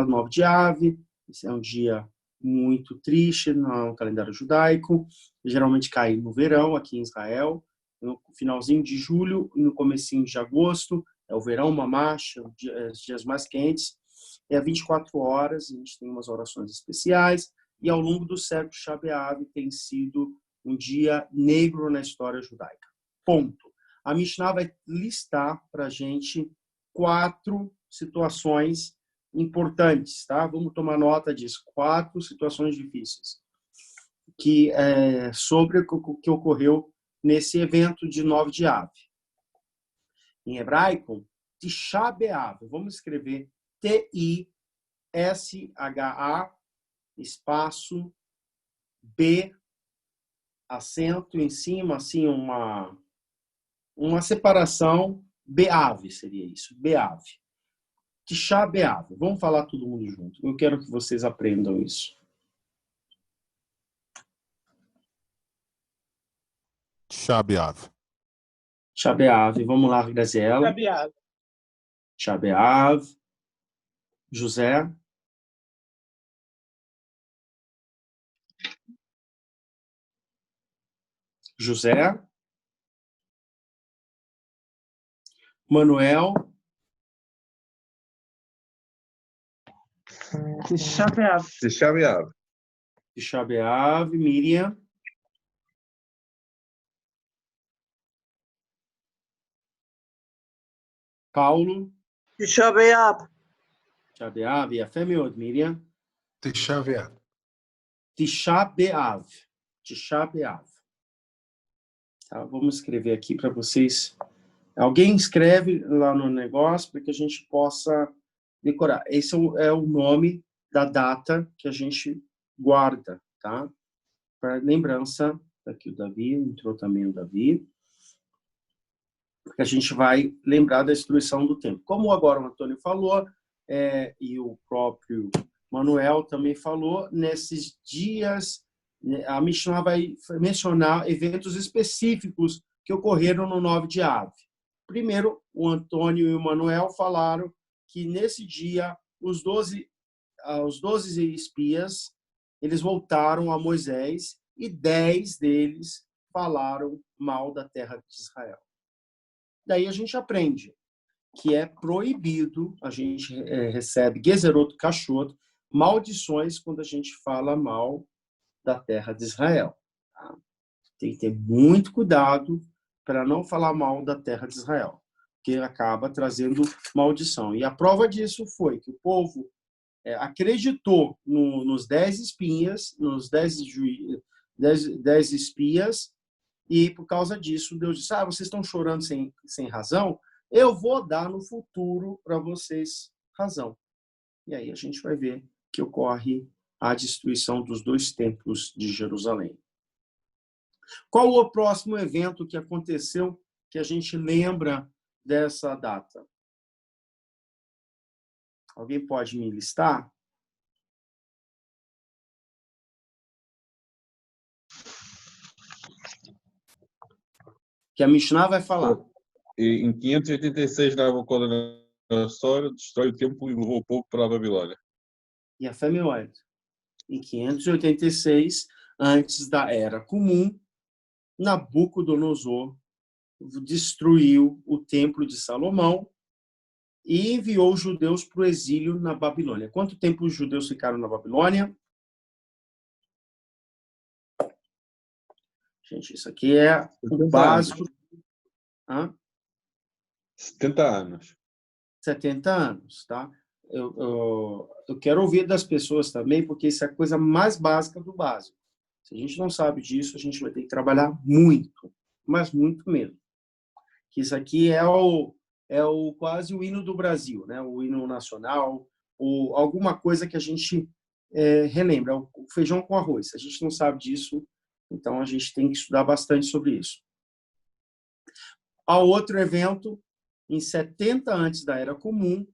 fala 9 de Av, esse é um dia muito triste no calendário judaico, geralmente cai no verão aqui em Israel, no finalzinho de julho e no comecinho de agosto, é o verão mamash, os dias mais quentes, é 24 horas, a gente tem umas orações especiais, e ao longo do século, Tisha B'Av tem sido um dia negro na história judaica. Ponto. A Mishnah vai listar para a gente 4 situações importantes, tá? Vamos tomar nota disso. 4 situações difíceis sobre o que ocorreu nesse evento de 9 de Av. Em hebraico, Tisha B'Av. Vamos escrever T-I-S-H-A, espaço, B, acento em cima, assim, uma separação, B'Av seria isso, B'Av. Tisha B'Av. Vamos falar todo mundo junto. Eu quero que vocês aprendam isso. Tisha B'Av. Tisha B'Av. Vamos lá, Graziela. Tisha B'Av. José. José. Manuel. Tisha B'Av. Tisha B'Av. Tisha B'Av. Miriam. Paulo. Tisha B'Av. Tisha B'Av. Yafé מאוד, Miriam. Tisha B'Av. Tisha B'Av. Tisha B'Av. Tá, vamos escrever aqui para vocês. Alguém escreve lá no negócio para que a gente possa decorar. Esse é o nome da data que a gente guarda, tá? Para lembrança, aqui o Davi, entrou também o Davi, porque a gente vai lembrar da destruição do templo. Como agora o Antônio falou, e o próprio Manuel também falou, nesses dias, a Mishnah vai mencionar eventos específicos que ocorreram no 9 de Av. Primeiro, o Antônio e o Manuel falaram que nesse dia os 12 espias, eles voltaram a Moisés e 10 deles falaram mal da terra de Israel. Daí a gente aprende que é proibido, a gente recebe Gezerot Kashot, maldições quando a gente fala mal da terra de Israel. Tá? Tem que ter muito cuidado para não falar mal da terra de Israel, que acaba trazendo maldição. E a prova disso foi que o povo acreditou nos 10 espias, nos 10 espias, e por causa disso Deus disse, vocês estão chorando sem razão, eu vou dar no futuro para vocês razão. E aí a gente vai ver que ocorre a destruição dos 2 templos de Jerusalém. Qual o próximo evento que aconteceu que a gente lembra dessa data? Alguém pode me listar? Que a Mishnah vai falar. Em 586, Nabucodonosor destrói o templo e levou o povo para a Babilônia. E a Femióide. Em 586, antes da Era Comum, Nabucodonosor destruiu o templo de Salomão e enviou os judeus para o exílio na Babilônia. Quanto tempo os judeus ficaram na Babilônia? Gente, isso aqui é o básico. 70 anos. 70 anos, tá? Eu quero ouvir das pessoas também, porque isso é a coisa mais básica do básico. Se a gente não sabe disso, a gente vai ter que trabalhar muito, mas muito mesmo. Que isso aqui é quase o hino do Brasil, né? O hino nacional, ou alguma coisa que a gente relembra, o feijão com arroz. Se a gente não sabe disso, então a gente tem que estudar bastante sobre isso. Há outro evento, em 70 antes da Era Comum,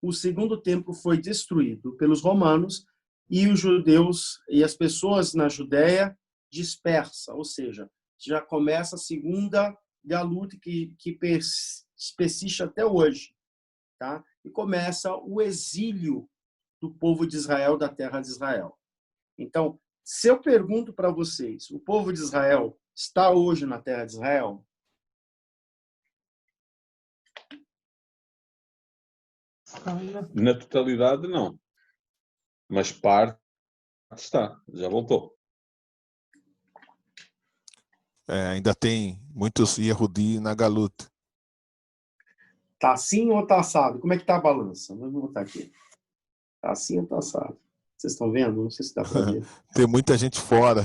o segundo templo foi destruído pelos romanos e os judeus e as pessoas na Judéia dispersa, ou seja, já começa a segunda galuta que persiste até hoje, tá? E começa o exílio do povo de Israel, da terra de Israel. Então, se eu pergunto para vocês, o povo de Israel está hoje na terra de Israel? Na totalidade, não. Mas parte está, já voltou. Ainda tem muitos Yehudi na Galut. Tá assim ou tá assado? Como é que tá a balança? Vamos botar aqui. Tá assim ou tá assado? Vocês estão vendo? Não sei se dá para ver. Tem muita gente fora.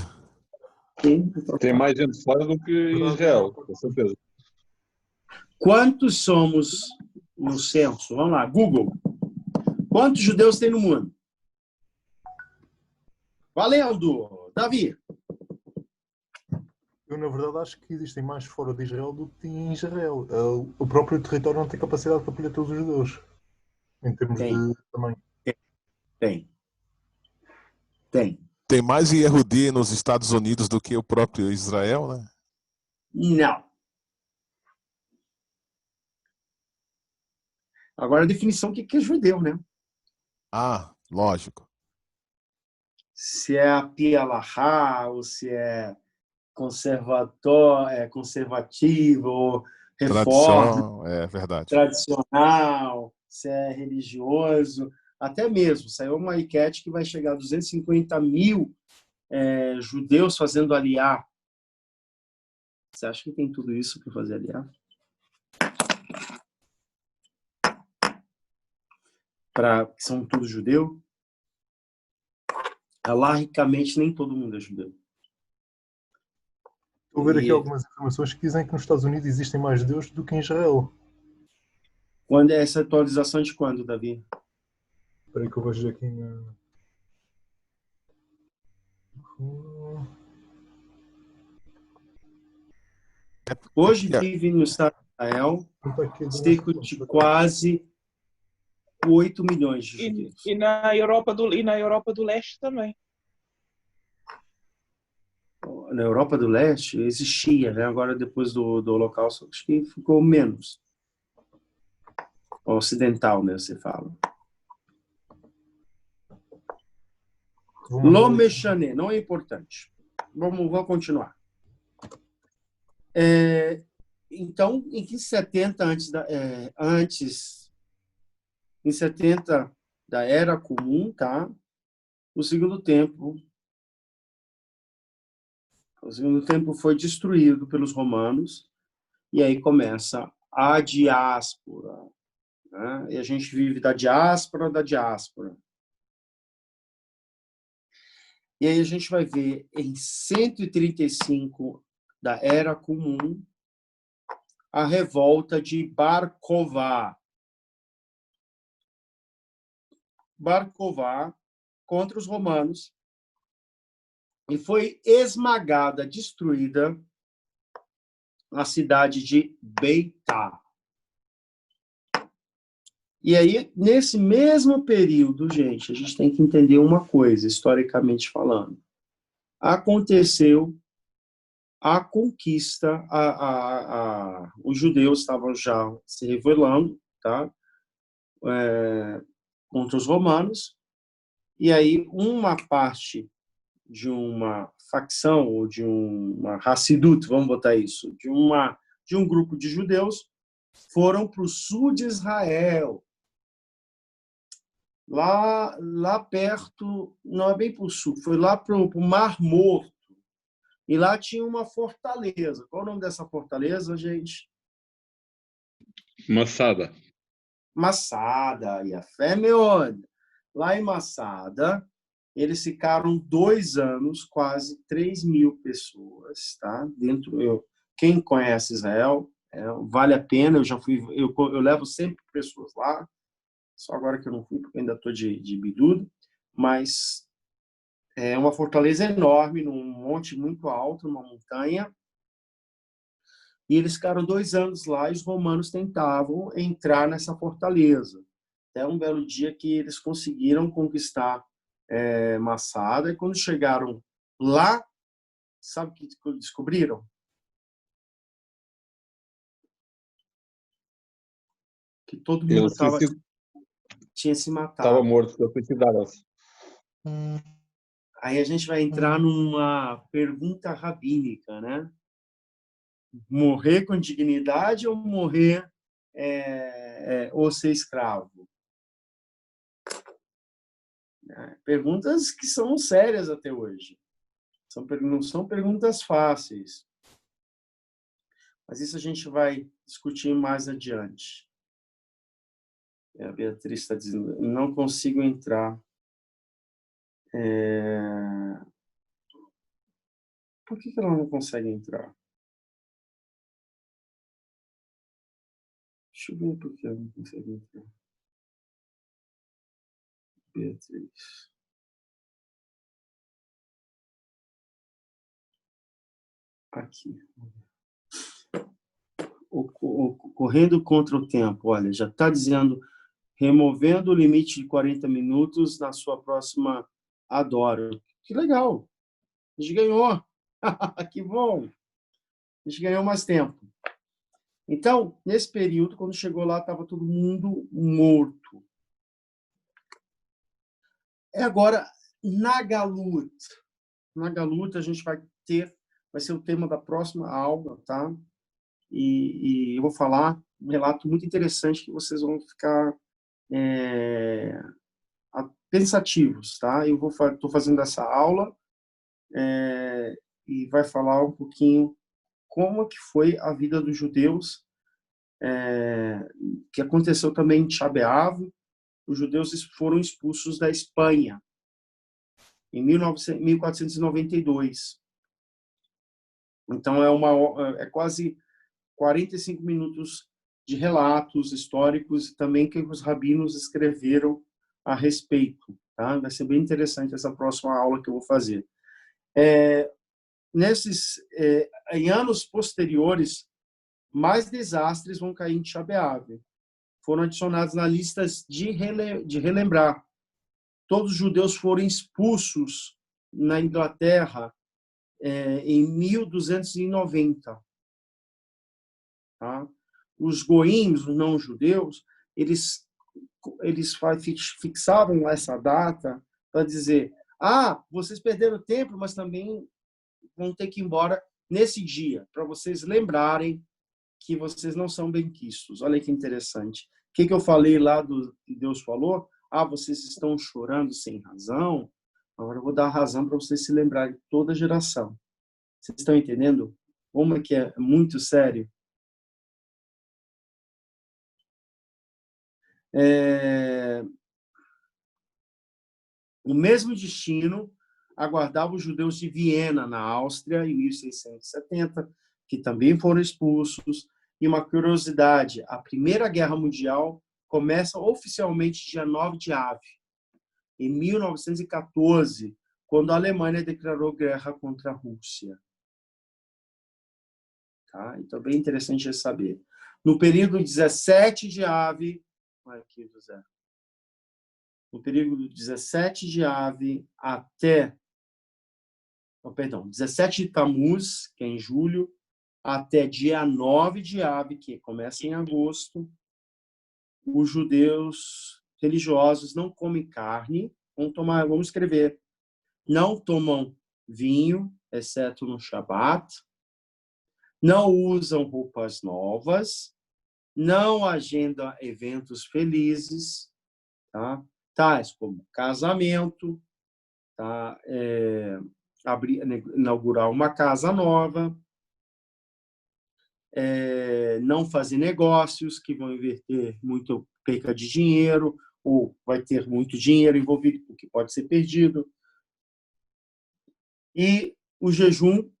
Sim, tá Tem assado. mais gente fora do que em Israel, com certeza. Quantos somos no censo? Vamos lá, Google. Quantos judeus tem no mundo? Valendo! Davi. Eu, na verdade, acho que existem mais fora de Israel do que em Israel. O próprio território não tem capacidade para acolher todos os judeus, em termos Tem. de tamanho. Tem. Tem mais Yehudi nos Estados Unidos do que o próprio Israel, né? Não. Agora a definição do que é judeu, né? Ah, lógico. Se é a Pia Lahá, ou se é conservativo, ou reforma, Tradição, é verdade. tradicional, se é religioso, até mesmo. Saiu uma enquete que vai chegar a 250 mil judeus fazendo aliá. Você acha que tem tudo isso para fazer aliá? Que são todos judeus? Laricamente, nem todo mundo é judeu. Estou a ver aqui algumas informações que dizem que nos Estados Unidos existem mais judeus do que em Israel. Quando é essa atualização de quando, Davi? Espera aí que eu vejo aqui na... Hoje vive no estado de Israel cerca de quase 8 milhões de judeus. E na Europa do Leste também. Na Europa do Leste existia, né? Agora depois do Holocausto, acho que ficou menos. Ocidental, né? Você fala. Lo mexane, não é importante. Vamos continuar. Então, em 70 em 70 da Era Comum, tá? O segundo templo foi destruído pelos romanos e aí começa a diáspora, né? E a gente vive da diáspora. E aí a gente vai ver em 135 da Era Comum a revolta de Bar Kokhba. Bar Kokhba contra os romanos e foi esmagada, destruída a cidade de Beitá. E aí, nesse mesmo período, gente, a gente tem que entender uma coisa, historicamente falando. Aconteceu a conquista, os judeus estavam já se rebelando, tá? Contra os romanos, e aí uma parte de uma facção, ou de uma Hassidut, vamos botar isso, de um grupo de judeus, foram para o sul de Israel, lá perto, não é bem para o sul, foi lá para o Mar Morto, e lá tinha uma fortaleza. Qual é o nome dessa fortaleza, gente? Massada. Massada, e a fé meona. Lá em Massada, eles ficaram 2 anos, quase 3 mil pessoas, tá? Quem conhece Israel, vale a pena. Eu já fui, eu levo sempre pessoas lá. Só agora que eu não fui, porque eu ainda estou de bidudo, mas é uma fortaleza enorme, num monte muito alto, numa montanha. E eles ficaram 2 anos lá e os romanos tentavam entrar nessa fortaleza. Até um belo dia que eles conseguiram conquistar Massada, e quando chegaram lá, sabe o que descobriram? Que todo mundo tinha se Estava matado. morto, suicidava-se. Aí a gente vai entrar numa pergunta rabínica, né? Morrer com dignidade ou morrer ou ser escravo? Perguntas que são sérias até hoje. Não são perguntas fáceis. Mas isso a gente vai discutir mais adiante. A Beatriz está dizendo, não consigo entrar. Por que ela não consegue entrar? Deixa eu ver por que ela não consegue entrar. Beatriz. Aqui. Correndo contra o tempo. Olha, já está dizendo, removendo o limite de 40 minutos na sua próxima Adoro. Que legal. A gente ganhou. Que bom. A gente ganhou mais tempo. Então, nesse período, quando chegou lá, estava todo mundo morto. Agora, na Galut. Na Galut, a gente vai ser o tema da próxima aula, tá? E eu vou falar um relato muito interessante que vocês vão ficar pensativos, tá? Eu estou fazendo essa aula e vai falar um pouquinho como que foi a vida dos judeus, que aconteceu também em Tisha B'Av. Os judeus foram expulsos da Espanha em 1492. Então é quase 45 minutos de relatos históricos também que os rabinos escreveram a respeito. Tá? Vai ser bem interessante essa próxima aula que eu vou fazer. Em anos posteriores, mais desastres vão cair em Tisha B'Av. Foram adicionados na lista de relembrar. Todos os judeus foram expulsos na Inglaterra em 1290. Tá? Os goim, os não-judeus, eles fixavam essa data para dizer: vocês perderam tempo, mas também vão ter que ir embora nesse dia, para vocês lembrarem que vocês não são benquistos. Olha que interessante. O que eu falei lá que Deus falou? Vocês estão chorando sem razão. Agora eu vou dar razão para vocês se lembrarem, toda geração. Vocês estão entendendo como é que é muito sério? O mesmo destino aguardava os judeus de Viena, na Áustria, em 1670, que também foram expulsos. E uma curiosidade, a Primeira Guerra Mundial começa oficialmente dia 9 de Av, em 1914, quando a Alemanha declarou guerra contra a Rússia. Tá? Então, bem interessante de saber. No período 17 de Av, olha aqui, José. No período 17 de Av até 17 de Tammuz, que é em julho, até dia 9 de Av, que começa em agosto, os judeus religiosos não comem carne, vamos escrever, não tomam vinho, exceto no Shabat, não usam roupas novas, não agendam eventos felizes, tá? Tais como casamento, tá? Inaugurar uma casa nova, não fazer negócios que vão inverter muito perca de dinheiro, ou vai ter muito dinheiro envolvido, o que pode ser perdido. E o jejum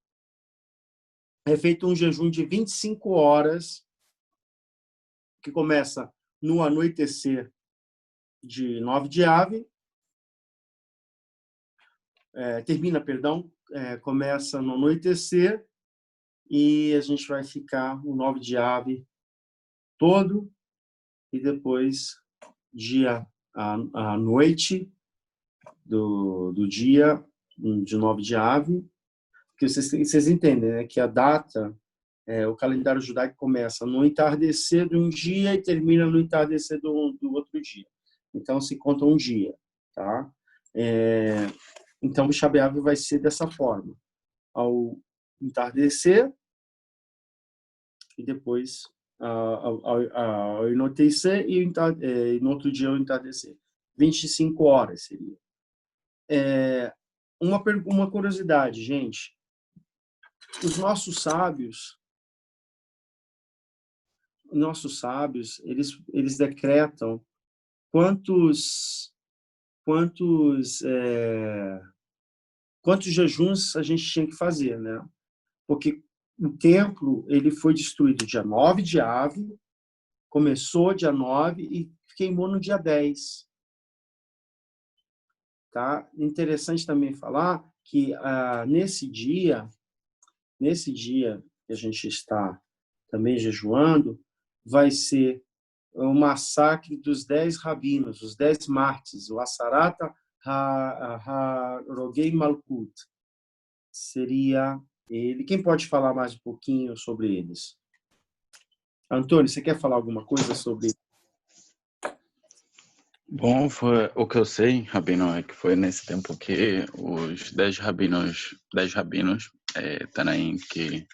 é feito um jejum de 25 horas, que começa no anoitecer de 9 de Av, começa no anoitecer, e a gente vai ficar o 9 de Av todo, e depois à noite do dia de 9 de Av, porque vocês entendem, né, que a data, o calendário judaico começa no entardecer de um dia e termina no entardecer do outro dia. Então, se conta um dia, tá? Então, o Tisha B'Av vai ser dessa forma. Ao entardecer e depois ao anoitecer e no outro dia ao entardecer. 25 horas seria. Uma curiosidade, gente. Os nossos sábios, eles decretam quantos jejuns a gente tinha que fazer, né? Porque o templo ele foi destruído dia 9 de Av, começou dia 9 e queimou no dia 10. Tá? Interessante também falar que nesse dia que a gente está também jejuando, vai ser o massacre dos 10 rabinos, os 10 mártires, o Asarata HaRogei Malkut. Seria ele. Quem pode falar mais um pouquinho sobre eles? Antônio, você quer falar alguma coisa sobre isso? Bom, foi o que eu sei, Rabino, é que foi nesse tempo que os 10 rabinos Tanaim, que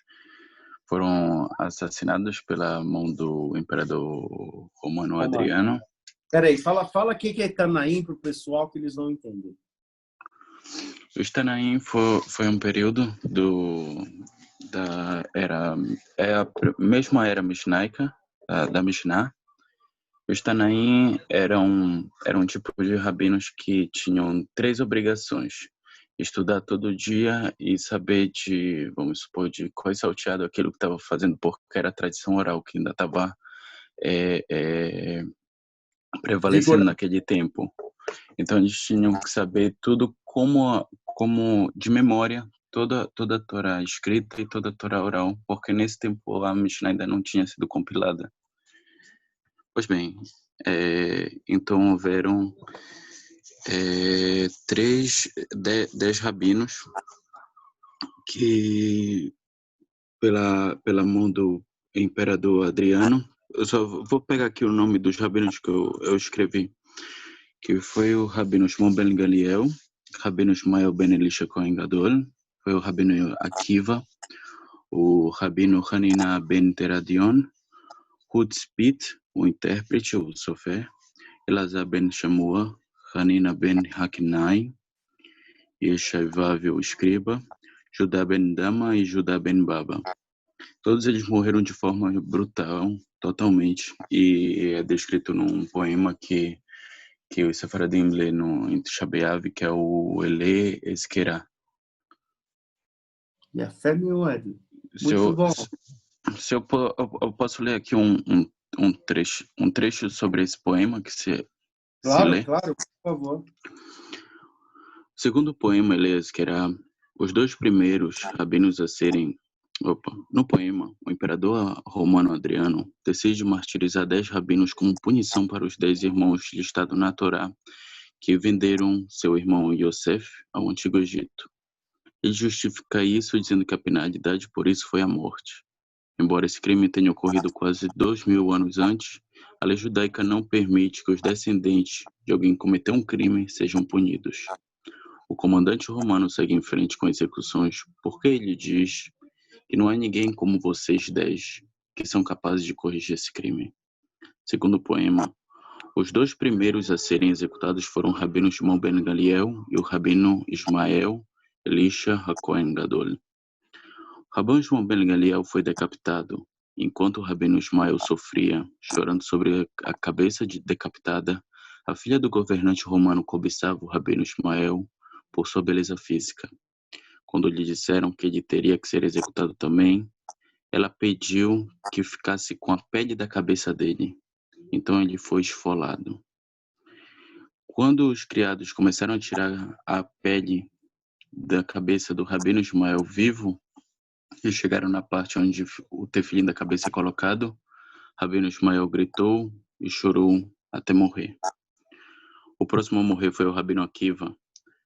foram assassinados pela mão do imperador romano Adriano. Peraí, fala o que é Tanaim para o pessoal que eles não entendem. Os Tanaim foi um período da era, a mesma era mishnaica, da Mishnah. Os Tanaim eram um tipo de rabinos que tinham 3 obrigações: estudar todo dia e saber vamos supor, de qual salteado aquilo que estava fazendo, porque era a tradição oral que ainda estava prevalecendo naquele tempo. Então eles tinham que saber tudo como de memória, toda a Torá escrita e toda a Torá oral, porque nesse tempo a Mishnah ainda não tinha sido compilada. Pois bem, então houveram 10 rabinos que, pela mão do imperador Adriano, eu só vou pegar aqui o nome dos rabinos que eu escrevi, que foi o Rabino Shimon ben Galiel, Rabino Shmuel ben Elisha Cohen Gadol, foi o Rabino Akiva, o Rabino Hanina ben Teradion, Hutzpit, o intérprete, o Sofer, Elazar ben Shamua, Hanina ben Hakinai, Yeshaivav, o escriba, Judá ben Dama e Judá ben Baba. Todos eles morreram de forma brutal, totalmente, e é descrito num poema que o Sefaradim lê em Tisha B'Av, que é o Ele Esquerá. E a fé meu muito bom. Se eu posso ler aqui um trecho sobre esse poema que se lê? Claro, por favor. Segundo o poema Ele Esquerá, os 2 primeiros rabinos a serem... no poema, o imperador romano Adriano decide martirizar 10 rabinos como punição para os 10 irmãos listados na Torá que venderam seu irmão Yosef ao Antigo Egito. Ele justifica isso dizendo que a penalidade por isso foi a morte. Embora esse crime tenha ocorrido quase 2000 anos antes, a lei judaica não permite que os descendentes de alguém que cometeu um crime sejam punidos. O comandante romano segue em frente com execuções porque ele diz que não há ninguém como vocês 10 que são capazes de corrigir esse crime. Segundo o poema, os 2 primeiros a serem executados foram o Rabino Shimon ben Galiel e o Rabino Ismael Elisha HaKohen Gadol. O Rabino Shimon ben Galiel foi decapitado, enquanto o Rabino Ismael sofria, chorando sobre a cabeça decapitada. A filha do governante romano cobiçava o Rabino Ismael por sua beleza física. Quando lhe disseram que ele teria que ser executado também, ela pediu que ficasse com a pele da cabeça dele. Então ele foi esfolado. Quando os criados começaram a tirar a pele da cabeça do Rabino Ismael vivo e chegaram na parte onde o tefilim da cabeça é colocado, Rabino Ismael gritou e chorou até morrer. O próximo a morrer foi o Rabino Akiva,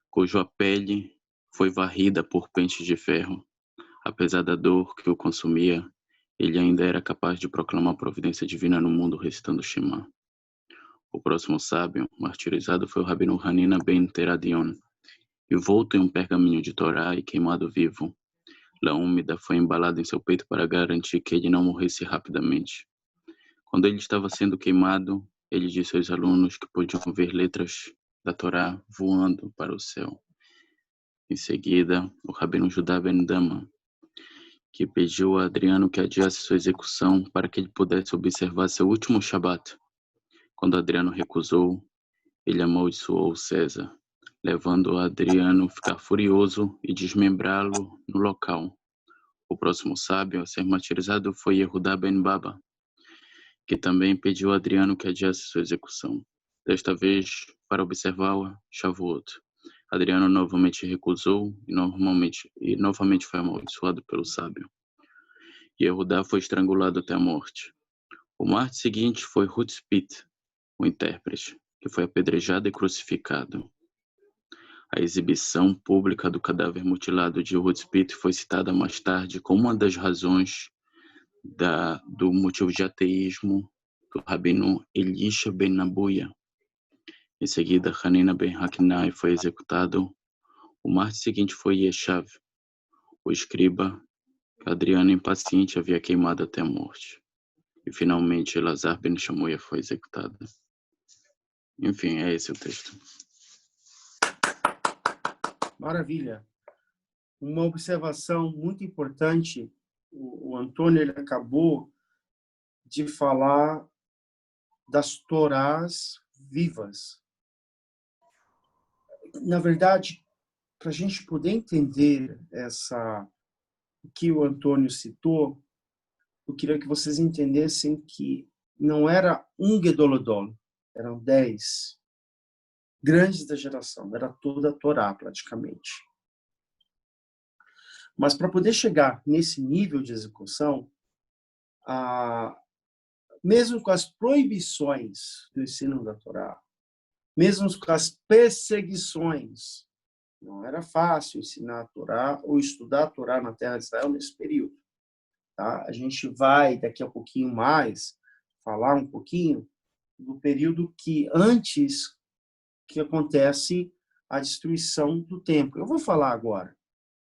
cuja pele foi varrida por pentes de ferro. Apesar da dor que o consumia, ele ainda era capaz de proclamar a providência divina no mundo recitando o Shema. O próximo sábio martirizado foi o Rabino Hanina ben Teradion, envolto em um pergaminho de Torá e queimado vivo. Lã úmida foi embalada em seu peito para garantir que ele não morresse rapidamente. Quando ele estava sendo queimado, ele disse aos alunos que podiam ver letras da Torá voando para o céu. Em seguida, o Rabino Judá ben Dama, que pediu a Adriano que adiasse sua execução para que ele pudesse observar seu último Shabat. Quando Adriano recusou, ele amaldiçoou César, levando Adriano a ficar furioso e desmembrá-lo no local. O próximo sábio a ser martirizado foi Yehudá ben Baba, que também pediu a Adriano que adiasse sua execução, desta vez para observar Shavuot. Adriano novamente recusou e novamente foi amaldiçoado pelo sábio. Yehudá foi estrangulado até a morte. O martes seguinte foi Hutspit, o intérprete, que foi apedrejado e crucificado. A exibição pública do cadáver mutilado de Hutspit foi citada mais tarde como uma das razões do motivo de ateísmo do Rabino Elisha ben Nabuya. Em seguida, Hanina ben Hakinai foi executado. O martes seguinte foi Yeshav, o escriba, que Adriano impaciente havia queimado até a morte. E finalmente Elazar ben Shamuia foi executado. Enfim, é esse o texto. Maravilha. Uma observação muito importante, o Antônio ele acabou de falar das Torás vivas. Na verdade, para a gente poder entender o que o Antônio citou, eu queria que vocês entendessem que não era um Gedolodol, eram 10 grandes da geração, era toda a Torá praticamente. Mas para poder chegar nesse nível de execução, mesmo com as proibições do ensino da Torá, mesmo com as perseguições, não era fácil ensinar a Torá ou estudar a Torá na terra de Israel nesse período. Tá? A gente vai, daqui a pouquinho mais, falar um pouquinho do período que antes que acontece a destruição do templo. Eu vou falar agora,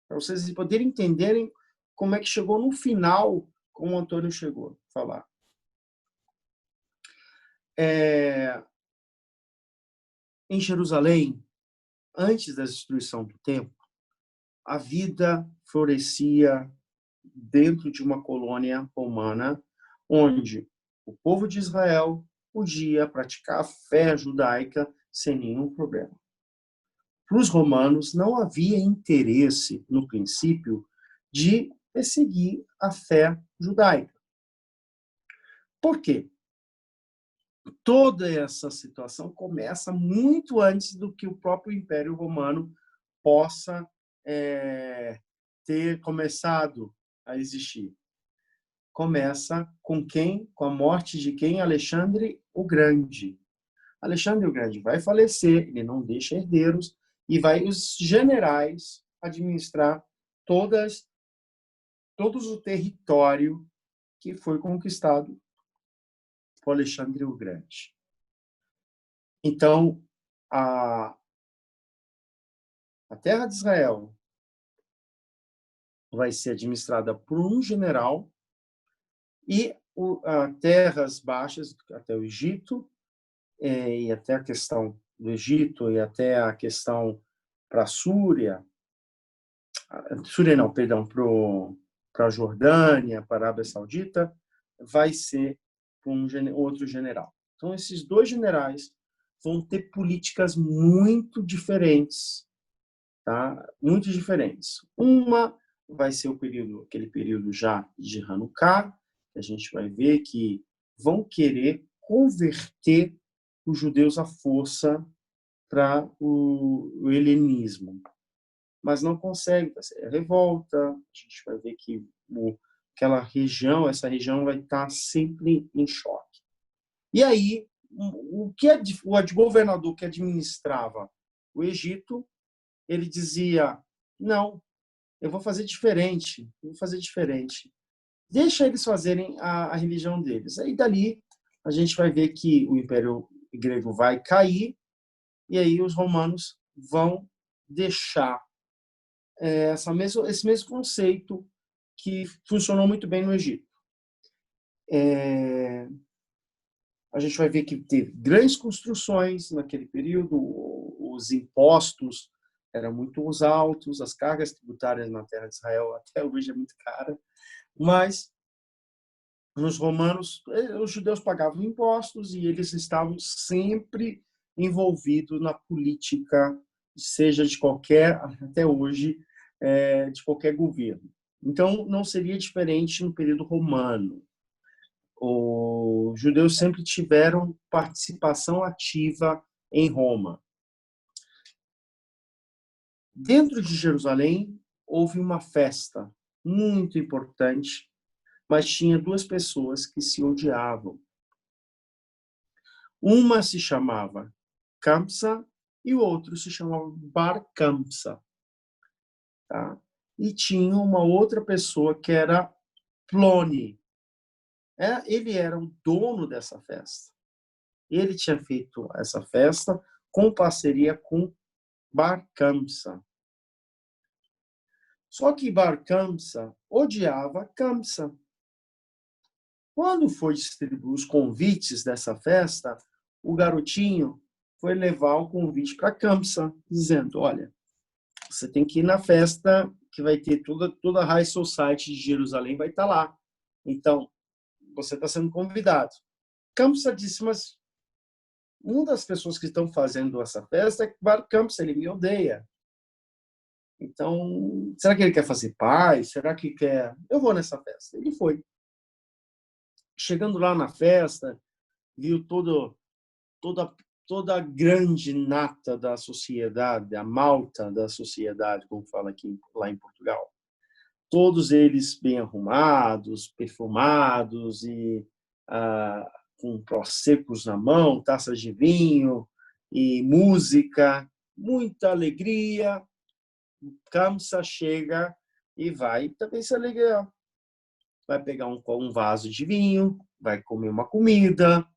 para vocês poderem entenderem como é que chegou no final, como o Antônio chegou a falar. Em Jerusalém, antes da destruição do templo, a vida florescia dentro de uma colônia romana, onde o povo de Israel podia praticar a fé judaica sem nenhum problema. Para os romanos, não havia interesse, no princípio, de perseguir a fé judaica. Por quê? Toda essa situação começa muito antes do que o próprio Império Romano possa ter começado a existir. Começa com quem? Com a morte de quem? Alexandre o Grande. Alexandre o Grande vai falecer, ele não deixa herdeiros, e vai os generais administrar todo o território que foi conquistado por Alexandre o Grande. Então, a terra de Israel vai ser administrada por um general e terras baixas, até o Egito, e até a questão do Egito, e até a questão para a Súria, para a Jordânia, para a Arábia Saudita, vai ser por outro general. Então, esses dois generais vão ter políticas muito diferentes, tá? Muito diferentes. Uma vai ser aquele período já de Hanukkah, que a gente vai ver que vão querer converter os judeus à força para o helenismo. Mas não consegue, vai ser revolta, a gente vai ver que essa região vai estar sempre em choque. E aí, o governador que administrava o Egito, ele dizia, não, eu vou fazer diferente, deixa eles fazerem a religião deles. Aí dali a gente vai ver que o Império grego vai cair, e aí os romanos vão deixar esse mesmo conceito que funcionou muito bem no Egito. A gente vai ver que teve grandes construções naquele período, os impostos eram muito altos, as cargas tributárias na terra de Israel até hoje é muito cara, mas nos romanos, os judeus pagavam impostos e eles estavam sempre envolvidos na política, seja de qualquer, até hoje, de qualquer governo. Então, não seria diferente no período romano. Os judeus sempre tiveram participação ativa em Roma. Dentro de Jerusalém, houve uma festa muito importante, mas tinha duas pessoas que se odiavam. Uma se chamava Kamsa e o outro se chamava Bar Kamsa. Tá? E tinha uma outra pessoa que era Plone. Ele era o dono dessa festa. Ele tinha feito essa festa com parceria com Bar Kamsa. Só que Bar Kamsa odiava Kamsa. Quando foi distribuir os convites dessa festa, o garotinho foi levar o convite para Kamsa, dizendo, olha, você tem que ir na festa que vai ter toda a High Society de Jerusalém vai estar lá. Então, você está sendo convidado. Kamsa disse, mas uma das pessoas que estão fazendo essa festa é Bar Kamsa, ele me odeia. Então, será que ele quer fazer paz? Será que quer... Eu vou nessa festa. Ele foi. Chegando lá na festa, viu toda a grande nata da sociedade, a malta da sociedade, como fala aqui lá em Portugal. Todos eles bem arrumados, perfumados e com prosecos na mão, taças de vinho e música, muita alegria. Kamsa chega e vai também se alegrar. Vai pegar um vaso de vinho, vai comer uma comida,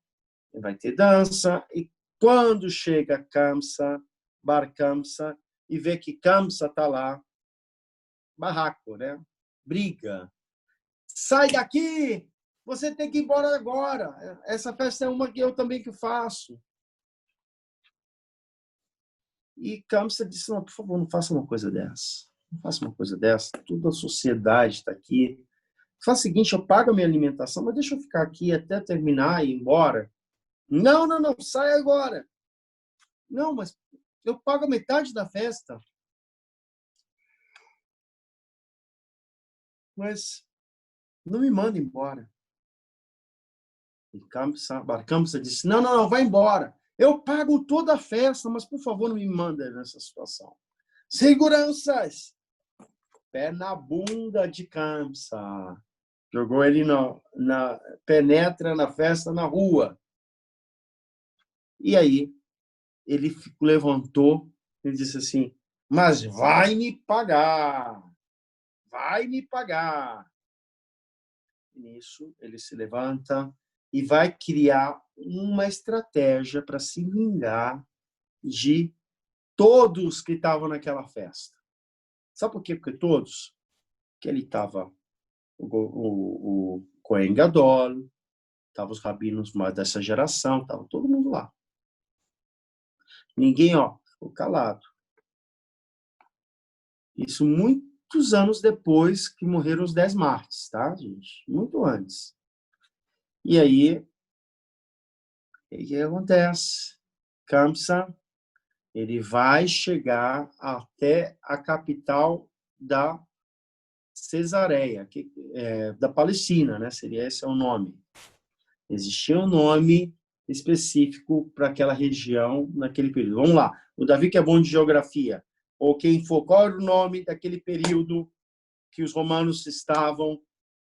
vai ter dança. E quando chega Bar Kamsa, e vê que Kamsa está lá, barraco, né? Briga. Sai daqui! Você tem que ir embora agora. Essa festa é uma que eu também que faço. E Kamsa disse, não, por favor, não faça uma coisa dessa. Não faça uma coisa dessa. Toda a sociedade está aqui. Faz o seguinte, eu pago a minha alimentação, mas deixa eu ficar aqui até terminar e ir embora. Não, sai agora. Não, mas eu pago a metade da festa. Mas não me manda embora. E Bar Kamsa disse, não, vai embora. Eu pago toda a festa, mas por favor não me manda nessa situação. Seguranças! Pé na bunda de Kamsa. Jogou ele penetra na festa na rua. E aí, ele levantou e disse assim, mas vai me pagar. Vai me pagar. Nisso, ele se levanta e vai criar uma estratégia para se vingar de todos que estavam naquela festa. Sabe por quê? Porque todos? Porque ele estava o Cohen Gadol, estavam os rabinos mais dessa geração, estava todo mundo lá. Ninguém, ficou calado. Isso muitos anos depois que morreram os 10 mártires, tá, gente? Muito antes. E aí, o que acontece? Kamsa, ele vai chegar até a capital da Cesareia, da Palestina, né? Esse é o nome. Existia um nome específico para aquela região naquele período. Vamos lá. O Davi, que é bom de geografia, ou quem for, qual era o nome daquele período que os romanos estavam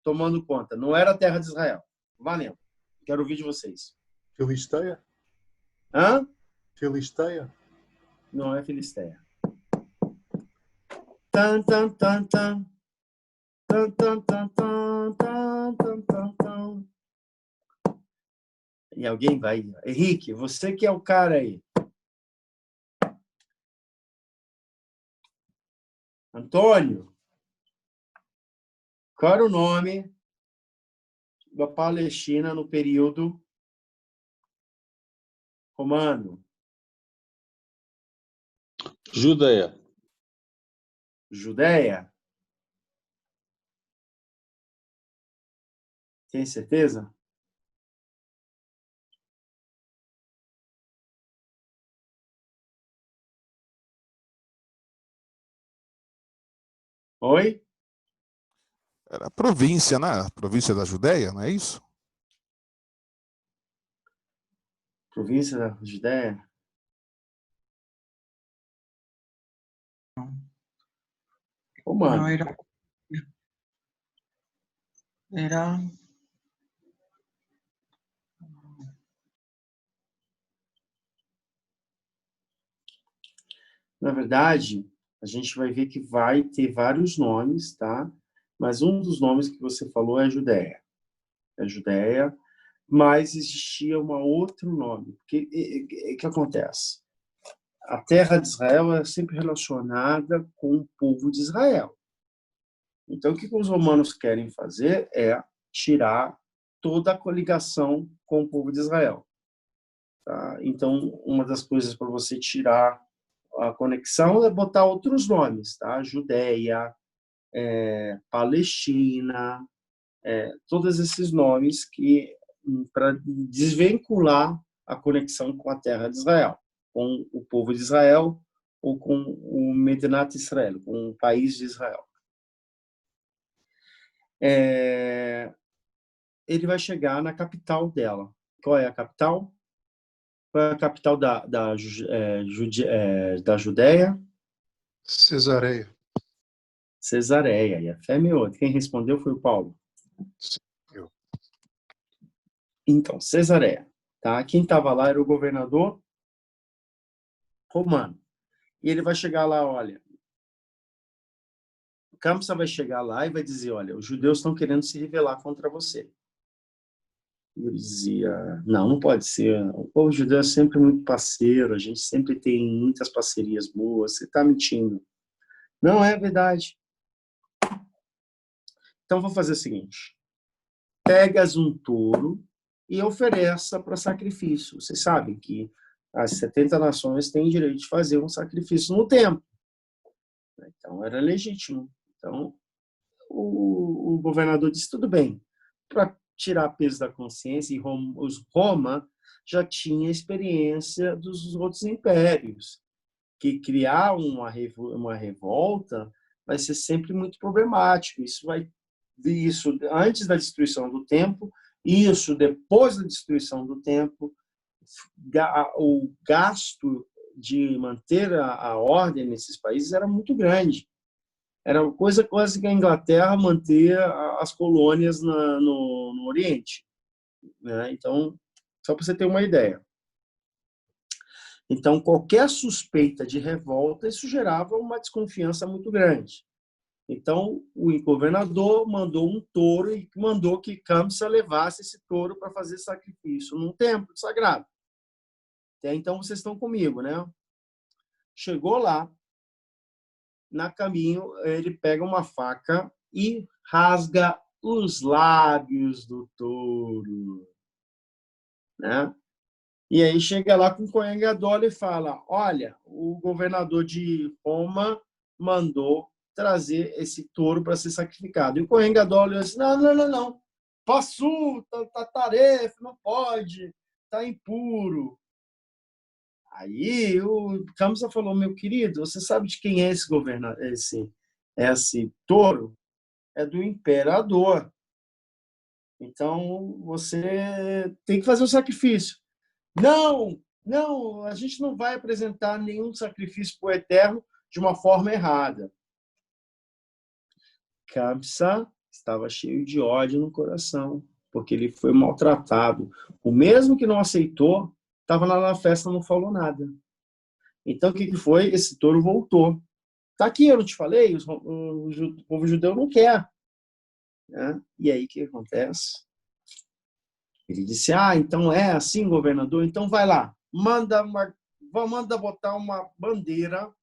tomando conta? Não era a terra de Israel. Valendo. Quero ouvir de vocês. Filisteia? Hã? Filisteia? Não é Filisteia. Tan, tan, tan, tan. Tan, tan, tan, tan, tan, tan, tan, tan. E alguém vai... Henrique, você que é o cara aí. Antônio, qual era o nome da Palestina no período romano? Judeia. Judéia? Tem certeza? Oi? Era a província, né? A província da Judéia, não é isso? Província da Judéia? No Romano. era. Na verdade, a gente vai ver que vai ter vários nomes, tá? Mas um dos nomes que você falou é Judéia. É Judéia, mas existia um outro nome. O que acontece? A terra de Israel é sempre relacionada com o povo de Israel. Então, o que os romanos querem fazer é tirar toda a coligação com o povo de Israel. Tá? Então, uma das coisas para você tirar a conexão é botar outros nomes, tá? Judéia, Palestina, todos esses nomes que para desvincular a conexão com a terra de Israel, com o povo de Israel ou com o Medinat Israel, com o país de Israel. Ele vai chegar na capital dela. Qual é a capital? Qual é a capital da Judéia? Cesareia. Cesareia. E a fé é minha outra. Quem respondeu foi o Paulo. Eu. Então, Cesareia. Tá? Quem estava lá era o governador romano. E ele vai chegar lá, olha, Camsa vai chegar lá e vai dizer, olha, os judeus estão querendo se rebelar contra você. E ele dizia, não pode ser. O povo judeu é sempre muito parceiro, a gente sempre tem muitas parcerias boas, você está mentindo. Não é verdade. Então, vou fazer o seguinte. Pegas um touro e ofereça para sacrifício. Vocês sabem que as 70 nações têm direito de fazer um sacrifício no templo. Então, era legítimo. Então, o governador disse, tudo bem, para tirar peso da consciência, e Roma já tinha experiência dos outros impérios, que criar uma revolta vai ser sempre muito problemático. Isso antes da destruição do templo, isso depois da destruição do templo, o gasto de manter a ordem nesses países era muito grande. Era coisa quase que a Inglaterra manter as colônias no Oriente. Né? Então, só para você ter uma ideia. Então, qualquer suspeita de revolta, isso gerava uma desconfiança muito grande. Então, o governador mandou um touro e mandou que Camsa levasse esse touro para fazer sacrifício num templo sagrado. Até então, vocês estão comigo, né? Chegou lá, na caminho, ele pega uma faca e rasga os lábios do touro. Né? E aí chega lá com o Cohen Gadol e fala, olha, o governador de Roma mandou trazer esse touro para ser sacrificado. E o Cohen Gadol disse, não. Passu, tá tarefa, não pode, tá impuro. Aí o Camsa falou, meu querido, você sabe de quem é esse governador, esse touro? É do imperador. Então, você tem que fazer o sacrifício. Não, a gente não vai apresentar nenhum sacrifício para o Eterno de uma forma errada. Camsa estava cheio de ódio no coração, porque ele foi maltratado. O mesmo que não aceitou, estava lá na festa, não falou nada. Então, o que foi? Esse touro voltou. Está aqui, eu não te falei? O povo judeu não quer. Né? E aí, o que acontece? Ele disse, então é assim, governador? Então vai lá, manda botar uma bandeira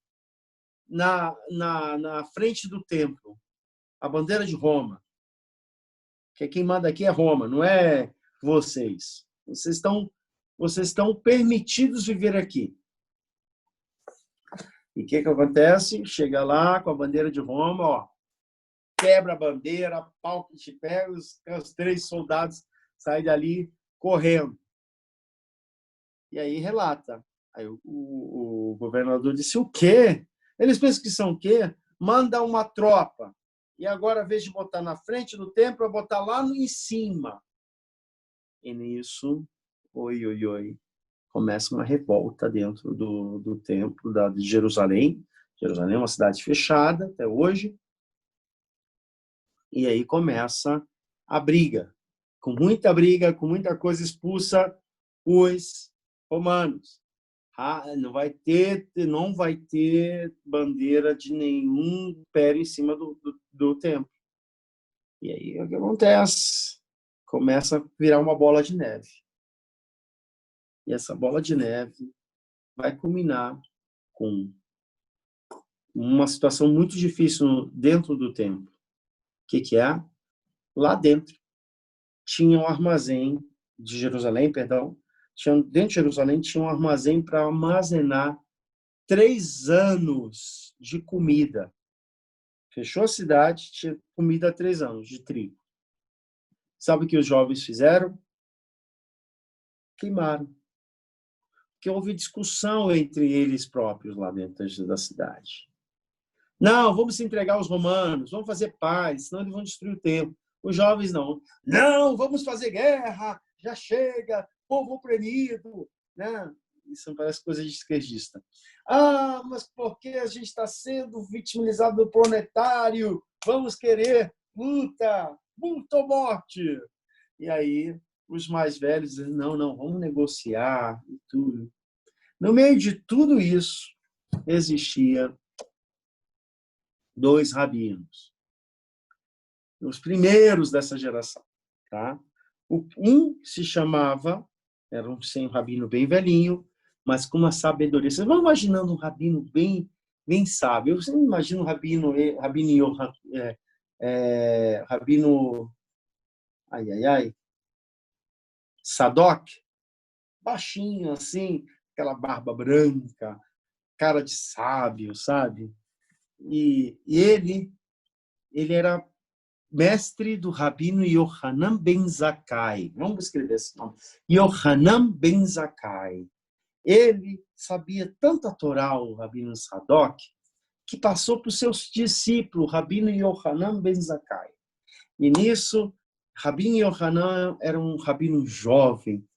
na frente do templo, a bandeira de Roma. Porque quem manda aqui é Roma, não é vocês. Vocês estão permitidos viver aqui. E o que acontece? Chega lá com a bandeira de Roma, quebra a bandeira, pau que te pega, os 3 soldados saem dali correndo. E aí relata. Aí o governador disse, o quê? Eles pensam que são o quê? Manda uma tropa. E agora, ao invés de botar na frente do templo, é botar lá em cima. E nisso, começa uma revolta dentro do templo de Jerusalém. Jerusalém é uma cidade fechada até hoje. E aí começa a briga. Com muita coisa, expulsa os romanos. Não vai ter bandeira de nenhum império em cima do templo. E aí o que acontece? Começa a virar uma bola de neve. E essa bola de neve vai culminar com uma situação muito difícil dentro do templo. O que é? Lá dentro tinha um armazém de Jerusalém, dentro de Jerusalém tinha um armazém para armazenar 3 anos de comida. Fechou a cidade, tinha comida há 3 anos, de trigo. Sabe o que os jovens fizeram? Queimaram. Porque houve discussão entre eles próprios lá dentro da cidade. Não, vamos entregar aos romanos, vamos fazer paz, senão eles vão destruir o templo. Os jovens não. Não, vamos fazer guerra, já chega, povo oprimido. Né? Isso parece coisa de esquerdista. Mas porque a gente está sendo vitimizado do planetário? Vamos querer luta ou morte. E aí, os mais velhos dizem, não, vamos negociar e tudo. No meio de tudo isso, existia 2 rabinos. Os primeiros dessa geração. Tá? Um se chamava, era um rabino bem velhinho, mas com uma sabedoria. Vocês vão imaginando um rabino bem sábio. Eu sempre imagino rabino Sadoc, baixinho assim, aquela barba branca, cara de sábio, sabe? E ele era mestre do rabino Yohanan ben Zakkai. Vamos escrever esse nome. Yohanan ben Zakkai. Ele sabia tanto a Torá, o rabino Sadoc, que passou para os seus discípulos, o rabino Yohanan ben Zakkai. E nisso, rabino Yohanan era um rabino jovem,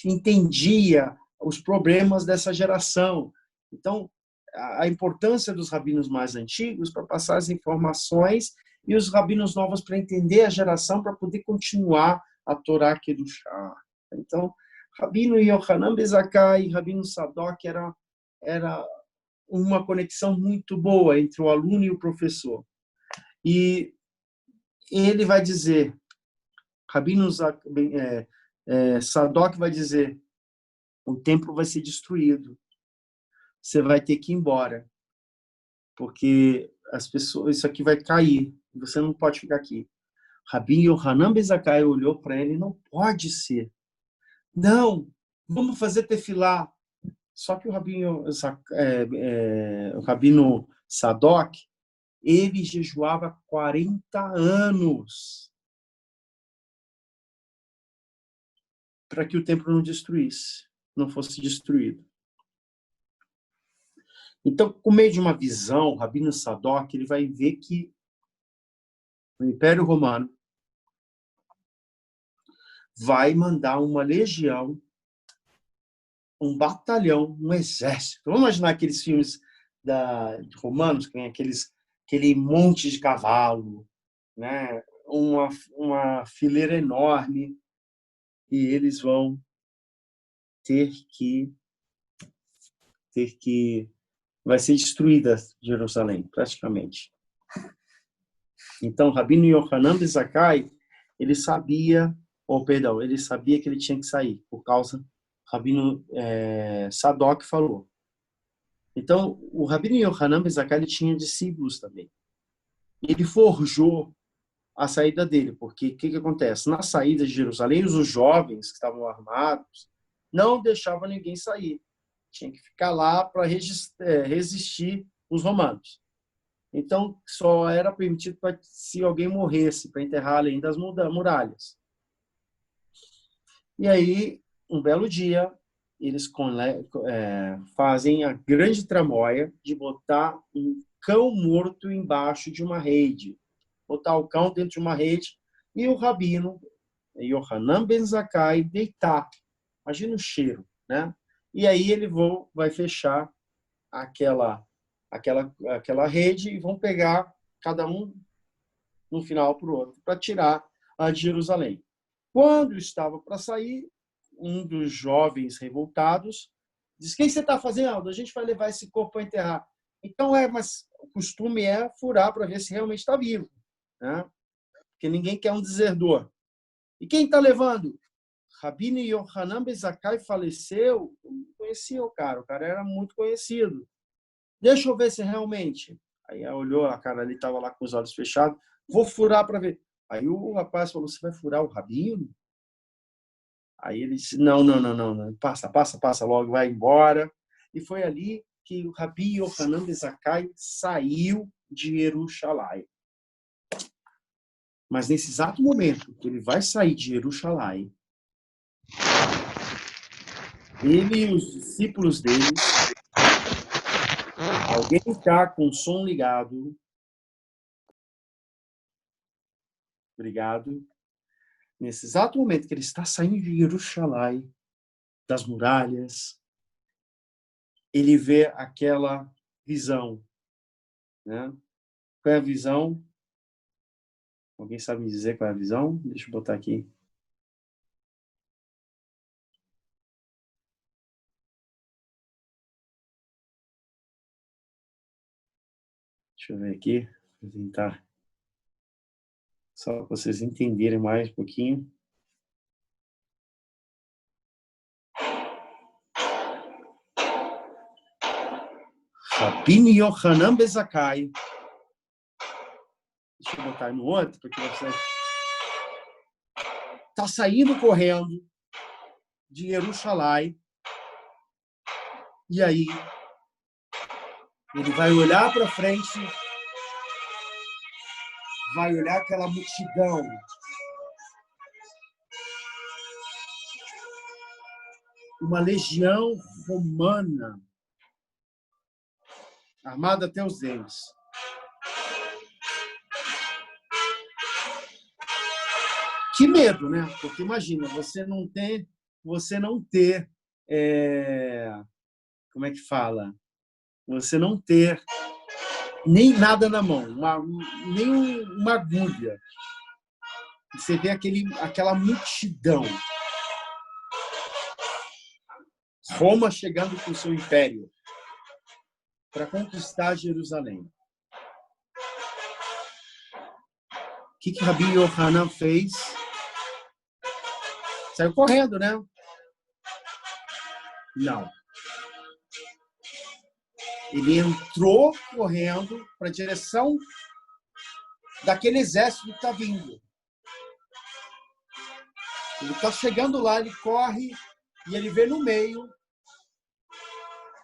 entendia os problemas dessa geração. Então, a importância dos rabinos mais antigos para passar as informações e os rabinos novos para entender a geração, para poder continuar a Torá Kedushá. Então, Rabino Yohanan ben Zakkai e Rabino Sadoc era uma conexão muito boa entre o aluno e o professor. E ele vai dizer, Rabino Sadoc vai dizer, o templo vai ser destruído. Você vai ter que ir embora, porque as pessoas, isso aqui vai cair. Você não pode ficar aqui. Rabino Yohanan ben Zakkai olhou para ele, não pode ser. Não, vamos fazer tefilá. Só que o Rabino Sadoc, ele jejuava 40 anos para que o templo não fosse destruído. Então, por meio de uma visão, o Rabino Sadoc ele vai ver que o Império Romano vai mandar uma legião, um batalhão, um exército. Vamos imaginar aqueles filmes romanos, que tem aquele monte de cavalo, né? Uma fileira enorme, e eles vão ter que vai ser destruída Jerusalém, praticamente. Então, Rabino Yohanan ben Zakkai, ele sabia ou perdão, ele sabia que ele tinha que sair, por causa, o Rabino Sadok falou. Então, o Rabino Yohanan ben Zakkai, ele tinha discípulos também. Ele forjou a saída dele, porque o que acontece? Na saída de Jerusalém, os jovens que estavam armados não deixavam ninguém sair. Tinha que ficar lá para resistir os romanos. Então, só era permitido se alguém morresse, para enterrar além das muralhas. E aí, um belo dia, eles fazem a grande tramóia de botar um cão morto embaixo de uma rede. Botar o cão dentro de uma rede e o rabino Yohanan ben Zakkai deitar. Imagina o cheiro, né? E aí ele vai fechar aquela rede e vão pegar cada um no final para o outro para tirar a de Jerusalém. Quando estava para sair, um dos jovens revoltados disse: "O que você está fazendo? A gente vai levar esse corpo para enterrar." Então mas o costume é furar para ver se realmente está vivo, né? Porque ninguém quer um deserdor. E quem está levando? Rabino Yohanan ben Zakkai faleceu. Eu não conhecia o cara era muito conhecido. Deixa eu ver se realmente. Aí ela olhou, a cara ali estava lá com os olhos fechados. Vou furar para ver. Aí o rapaz falou: "Você vai furar o rabino?" Aí ele disse: Não. Passa logo, vai embora. E foi ali que o Rabi Yohanan ben Zakkai saiu de Jerusalém. Mas nesse exato momento que ele vai sair de Jerusalém, ele e os discípulos dele, alguém está com o som ligado. Obrigado. Nesse exato momento que ele está saindo de Jerusalém, das muralhas, ele vê aquela visão, né? Qual é a visão? Alguém sabe me dizer qual é a visão? Deixa eu botar aqui. Deixa eu ver aqui. Vou tentar. Só para vocês entenderem mais um pouquinho. Rabino Yohanan ben Zakkai. Deixa eu botar no outro, porque você está saindo correndo de Jerusalém. E aí, ele vai olhar para frente, vai olhar aquela multidão. Uma legião romana, armada até os dentes. Que medo, né? Porque imagina, você não ter, como é que fala? Você não ter nem nada na mão, nem uma agulha. Você vê aquela multidão. Roma chegando com o seu império para conquistar Jerusalém. O que Rabi Yohanan fez? Saiu correndo, né? Não. Ele entrou correndo para a direção daquele exército que está vindo. Ele está chegando lá, ele corre e ele vê no meio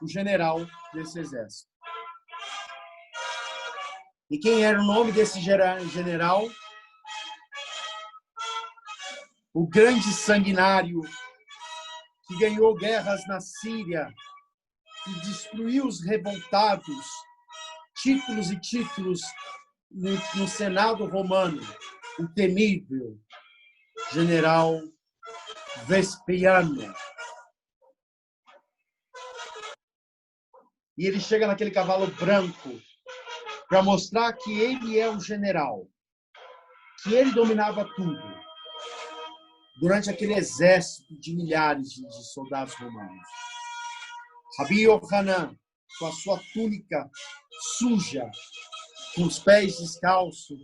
o general desse exército. E quem era o nome desse general? O grande sanguinário que ganhou guerras na Síria e destruiu os revoltados, títulos e títulos no Senado romano, o temível general Vespasiano. E ele chega naquele cavalo branco para mostrar que ele é o general, que ele dominava tudo, durante aquele exército de milhares de soldados romanos. Rabi Yohanan, com a sua túnica suja, com os pés descalços,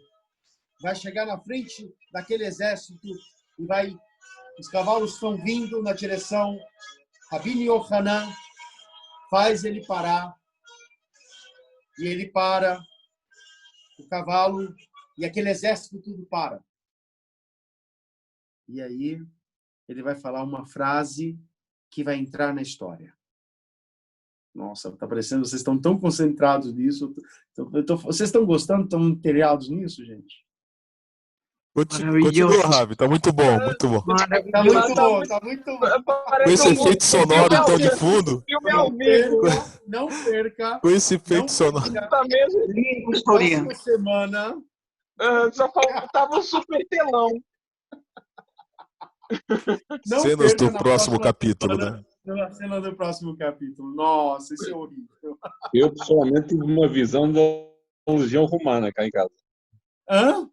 vai chegar na frente daquele exército e vai Os cavalos estão vindo na direção. Rabino Yohanan faz ele parar. E ele para. O cavalo e aquele exército tudo para. E aí ele vai falar uma frase que vai entrar na história. Nossa, tá parecendo, vocês estão tão concentrados nisso. Vocês estão gostando, estão inteirados nisso, gente? Continua, Ravi, tá muito bom, muito bom. Tá muito bom, tá muito bom. Com esse efeito sonoro, então, de fundo. Filme ao vivo. Não perca. Com esse efeito sonoro. Tá mesmo. Linda historinha. Próxima semana. Só faltava um super telão. Não Cenas perca do na próximo próxima capítulo, semana, né? Na cena do próximo capítulo. Nossa, isso é horrível. Eu, pessoalmente, tive uma visão da Legião Romana cá em casa. Hã?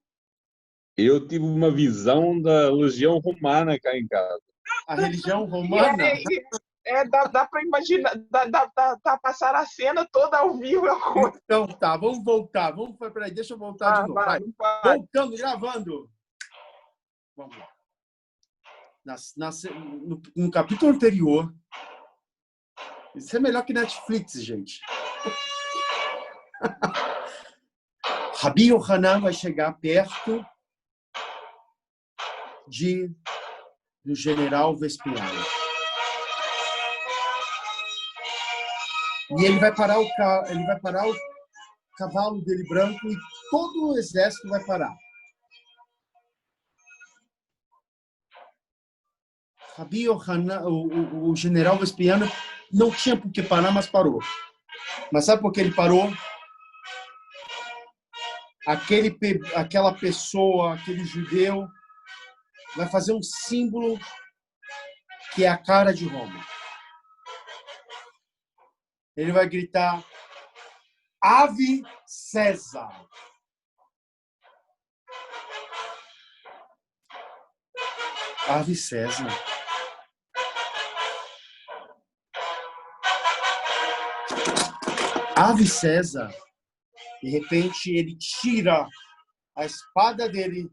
Eu tive uma visão da Legião Romana cá em casa. A religião romana? Dá pra imaginar, dá passar a cena toda ao vivo. Então tá, vamos voltar. Peraí, deixa eu voltar de novo. Vai. Voltando, gravando. Vamos lá. No capítulo anterior, isso é melhor que Netflix, gente. Rabi Yohanan vai chegar perto do general Vespasiano. E ele vai parar o cavalo dele branco e todo o exército vai parar. Rabi Yohanan, o general Vespasiano não tinha por que parar, mas parou. Mas sabe por que ele parou? Aquela pessoa, aquele judeu, vai fazer um símbolo que é a cara de Roma. Ele vai gritar: Ave César. Ave César. Ave César. De repente, ele tira a espada dele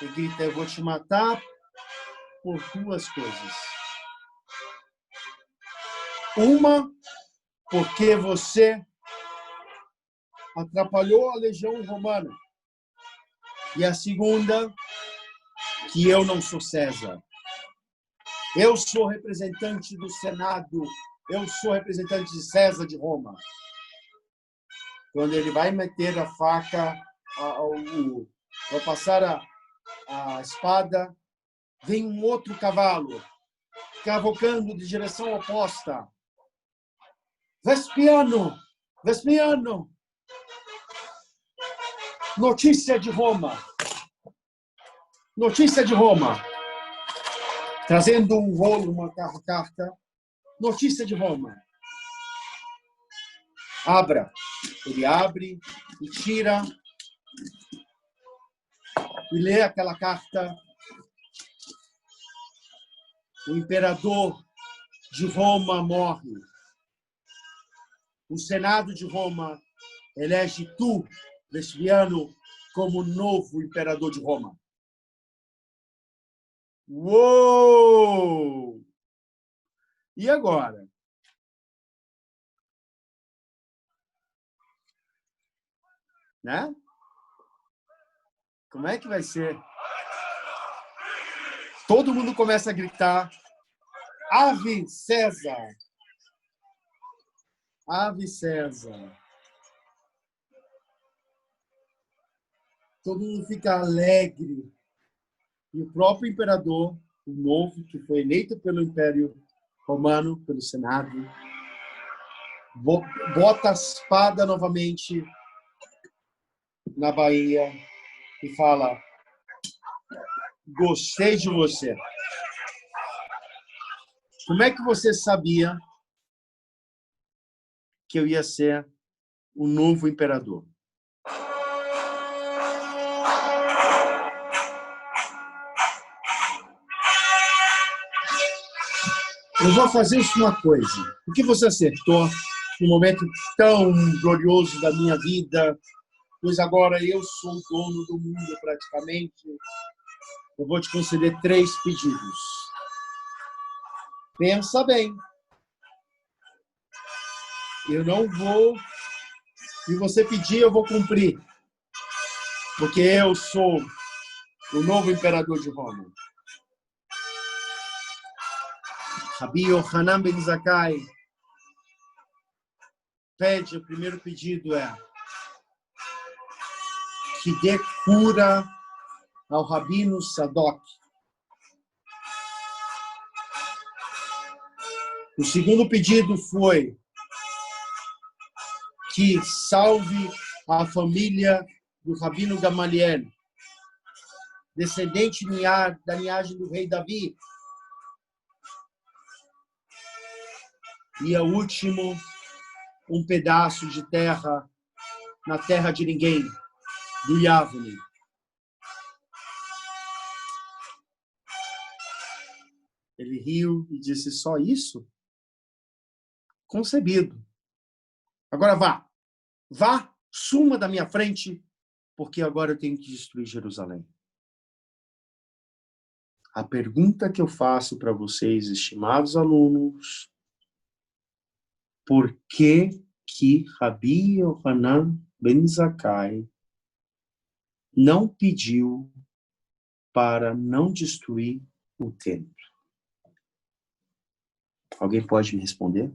e grita: eu vou te matar por duas coisas. Uma, porque você atrapalhou a legião romana. E a segunda, que eu não sou César. Eu sou representante do Senado. Eu sou representante de César de Roma. Quando ele vai meter a faca, vai passar a espada, vem um outro cavalo, cavalcando de direção oposta. Vespasiano! Vespasiano! Notícia de Roma. Notícia de Roma. Trazendo um rolo, uma carta. Notícia de Roma. Abra. Ele abre e tira e lê aquela carta. O imperador de Roma morre. O Senado de Roma elege tu, Vespasiano, como novo imperador de Roma. Uou! E agora? Né? Como é que vai ser? Todo mundo começa a gritar: Ave César! Ave César! Todo mundo fica alegre. E o próprio imperador, o novo, que foi eleito pelo Império Romano, pelo Senado, bota a espada novamente na baía e fala: gostei de você. Como é que você sabia que eu ia ser o novo imperador? Eu vou fazer isso uma coisa. O que você acertou num momento tão glorioso da minha vida, pois agora eu sou o dono do mundo praticamente. eu vou te conceder 3 pedidos. Pensa bem. Eu não vou... Se você pedir, eu vou cumprir. Porque eu sou o novo imperador de Roma. Rabi Yohanan ben Zakkai pede, o primeiro pedido é que dê cura ao Rabino Sadok. O segundo pedido foi que salve a família do Rabino Gamaliel, descendente da linhagem do rei Davi. E o último, um pedaço de terra na terra de ninguém, do Yavne. Ele riu e disse, só isso? Concebido. Agora vá, suma da minha frente, porque agora eu tenho que destruir Jerusalém. A pergunta que eu faço para vocês, estimados alunos, por que Rabi Yohanan ben Zakkai não pediu para não destruir o templo? Alguém pode me responder?